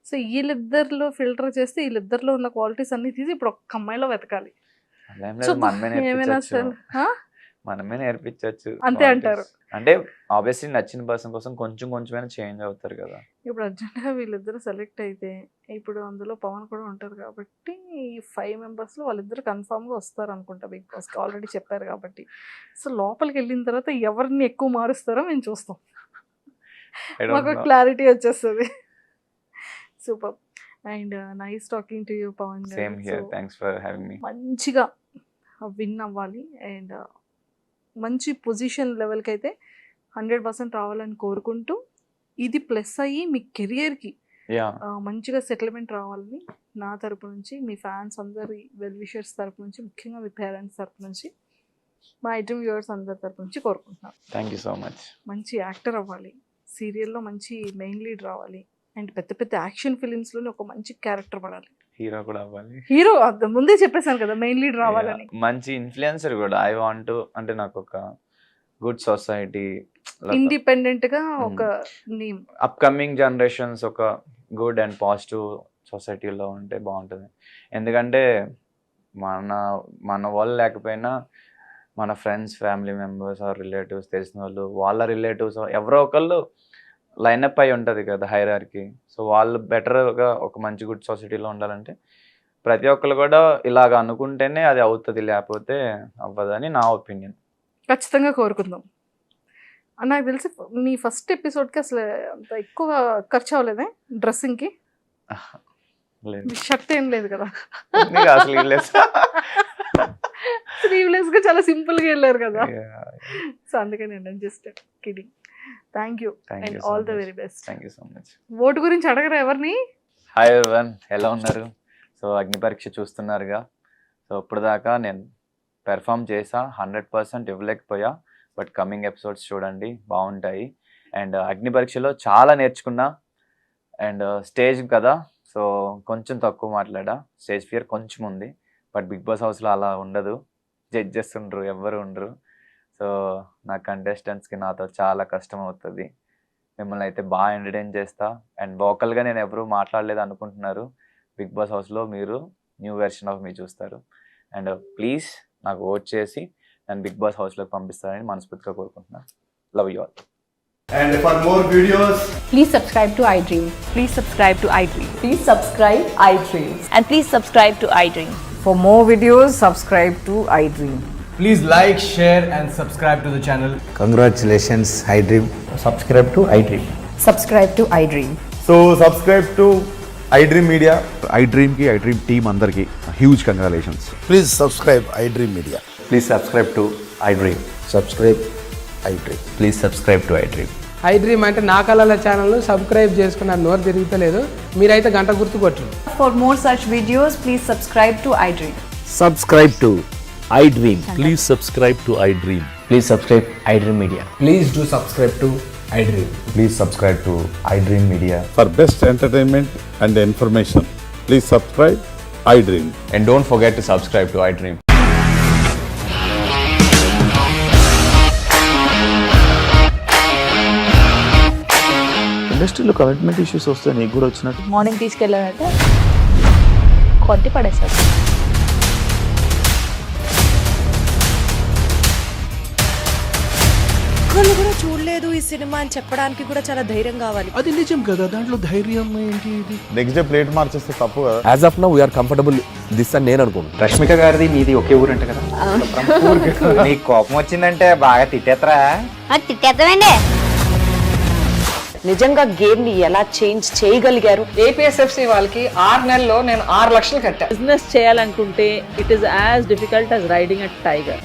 సో వీళ్ళిద్దరిలో ఫిల్టర్ చేస్తే వీళ్ళిద్దరిలో ఉన్న క్వాలిటీస్ అన్ని తీసి ఇప్పుడు ఒక్క అమ్మాయిలో వెతకాలి. అలా ఏం సో లేదు, ఏమైనా అసలు మనమే నేర్పించవచ్చు అంతే అంటారు. అంటే ఆబ్వియస్లీ నచ్చిన పర్సన్ కోసం కొంచెమైనా చేంజ్ అవుతారు కదా. ఇప్పుడు అర్జెంట్గా వీళ్ళిద్దరు సెలెక్ట్ అయితే ఇప్పుడు అందులో పవన్ కూడా ఉంటారు కాబట్టి 5 మెంబర్స్లో వాళ్ళిద్దరు కన్ఫామ్గా వస్తారు అనుకుంటా బిగ్ బాస్కి ఆల్రెడీ చెప్పారు కాబట్టి. సో లోపలికి వెళ్ళిన తర్వాత ఎవరిని ఎక్కువ మారుస్తారో మేము చూస్తాం. మాకు క్లారిటీ వచ్చేస్తుంది. Super and nice talking to you Pavan garu. Same here, thanks for having me. మంచిగా విన్ అవ్వాలి అండ్ మంచి పొజిషన్ లెవెల్కి అయితే 100% రావాలని కోరుకుంటూ ఇది ప్లస్ అయ్యి మీ కెరియర్కి మంచిగా సెటిల్మెంట్ రావాలని నా తరపు నుంచి, మీ ఫ్యాన్స్ అందరి వెల్ విషర్స్ తరపు నుంచి, ముఖ్యంగా మీ పేరెంట్స్ తరపు నుంచి, మా ఐటమ్ వ్యూవర్స్ అందరి తరపు నుంచి కోరుకుంటున్నాను. Thank you so much. మంచి యాక్టర్ అవ్వాలి, సీరియల్లో మంచి మెయిన్ లీడ్ రావాలి అండ్ పెద్ద యాక్షన్ ఫిలిమ్స్లోనే ఒక మంచి క్యారెక్టర్ పడాలి. హీరో కూడా అవ్వాలి. హీరో ముందే చెప్పేశాను కదా మెయిన్ లీడ్ రావాలని. మంచి ఇన్ఫ్లుయెన్సర్ కూడా ఐ వాంట్ టు. అంటే నాకు ఒక గుడ్ సొసైటీ, ఇండిపెండెంట్ గా ఒక నేమ్, అప్కమింగ్ జనరేషన్స్ ఒక గుడ్ అండ్ పాజిటివ్ సొసైటీలో ఉంటే బాగుంటుంది. ఎందుకంటే మన వాళ్ళు లేకపోయినా మన friends, family members or relatives, తెలిసిన వాళ్ళు, వాళ్ళ రిలేటివ్స్ ఎవరో ఒకళ్ళు లైనప్ అయి ఉంటుంది కదా హైరార్కీ. సో వాళ్ళు బెటర్గా ఒక మంచి గుడ్ సొసైటీలో ఉండాలంటే ప్రతి ఒక్కరు కూడా ఇలాగ అనుకుంటేనే అది అవుతుంది, లేకపోతే అవ్వదని నా ఒపీనియన్. ఖచ్చితంగా కోరుకుందాం. నాకు తెలిసి మీ ఫస్ట్ ఎపిసోడ్కి అసలు అంత ఎక్కువ ఖర్చు అవ్వలేదే డ్రెస్సింగ్కి? లేదు, షర్ట్ ఏం లేదు కదా అసలు స్లీవ్లెస్ గా చాలా సింపుల్ గా వెళ్ళారు కదా. Yeah. సో అందుకని నేను just kidding. Thank you Thank and you so all the much. Very best. Thank you so much. Vote గురించి అడగరా ఎవరిని? హాయ్ ఎవరివన్, ఎలా ఉన్నారు? సో అగ్ని పరీక్ష చూస్తున్నారుగా. సో ఇప్పుడు దాకా నేను పెర్ఫామ్ చేసా, 100% ఇవ్వలేకపోయా, బట్ కమింగ్ ఎపిసోడ్స్ చూడండి, బాగుంటాయి. అండ్ అగ్ని పరీక్షలో చాలా నేర్చుకున్నా. అండ్ స్టేజ్ కదా, సో కొంచెం తక్కువ మాట్లాడా, స్టేజ్ ఫియర్ కొంచెం ఉంది. బట్ బిగ్ బాస్ హౌస్లో అలా ఉండదు, జడ్జెస్ ఉండరు, ఎవ్వరు ఉండరు. సో నా కంటెస్టెంట్స్కి నాతో చాలా కష్టం అవుతుంది. మిమ్మల్ని అయితే బాగా ఎంటర్టైన్ చేస్తా. అండ్ వోకల్గా నేను ఎవరు మాట్లాడలేదు అనుకుంటున్నారు, బిగ్ బాస్ హౌస్లో మీరు న్యూ వెర్షన్ ఆఫ్ మీ చూస్తారు. అండ్ ప్లీజ్ నాకు ఓట్ చేసి నన్ను బిగ్ బాస్ హౌస్లోకి పంపిస్తారని మనస్ఫూర్తిగా కోరుకుంటున్నాను. Love you all. And for more videos, Please subscribe to iDream. Please subscribe to iDream. Please subscribe iDream. And please subscribe to iDream. For more videos, subscribe to iDream. please like, share, and subscribe to the channel. Congratulations, iDream. Subscribe to iDream. Subscribe to iDream. So, subscribe to iDream Media. iDream team అందరికి huge congratulations. Please subscribe iDream Media. Please subscribe to iDream. Subscribe iDream. Please subscribe to iDream. iDream అంటే నా కళల channel subscribe చేసుకున్న నోరు తిరుగుతలేదు, మీరైతే గంట గుర్తు కొట్టండి. For more such videos, please subscribe to iDream. Subscribe to iDream. Please subscribe to iDream. Please subscribe iDream Media. Please do subscribe to iDream. Please subscribe to iDream Media. For best entertainment and information, please subscribe iDream. And don't forget to subscribe to iDream. ఇండస్ట్రీలో commitment issues వస్తే నీకు కూడా వచ్చినట్టు. Morning తీసుకెళ్ళాలంటే కొట్టి పడేసాడు. ఒక్కళ్ళు కూడా చూడలేదు ఈ సినిమా అని చెప్పడానికి కూడా చాలా ధైర్యం కావాలి. అది నిజం కదా, దాంట్లో ధైర్యం ఏంటి? ఇది నెక్స్ట్ డే ప్లేట్ మార్చేస్తే తప్పు కదా. As of now we're comfortable this అని నేను అనుకుంటున్నాను. రష్మిక గారిది మీది ఒకే ఊరంట కదా. నీకు కోపం వచ్చిందంటే బాగా తిట్టేత్తరా? తిట్టేద్దామండి. నిజంగా గేమ్ ని ఎలా చేంజ్ చేయగలిగారు? ఏపీఎస్ఎఫ్సి వాళ్ళకి 6 నెలల్లో నేను 6 లక్షలు కట్టా. బిజినెస్ చేయాలనుకుంటే it is as difficult as riding a tiger.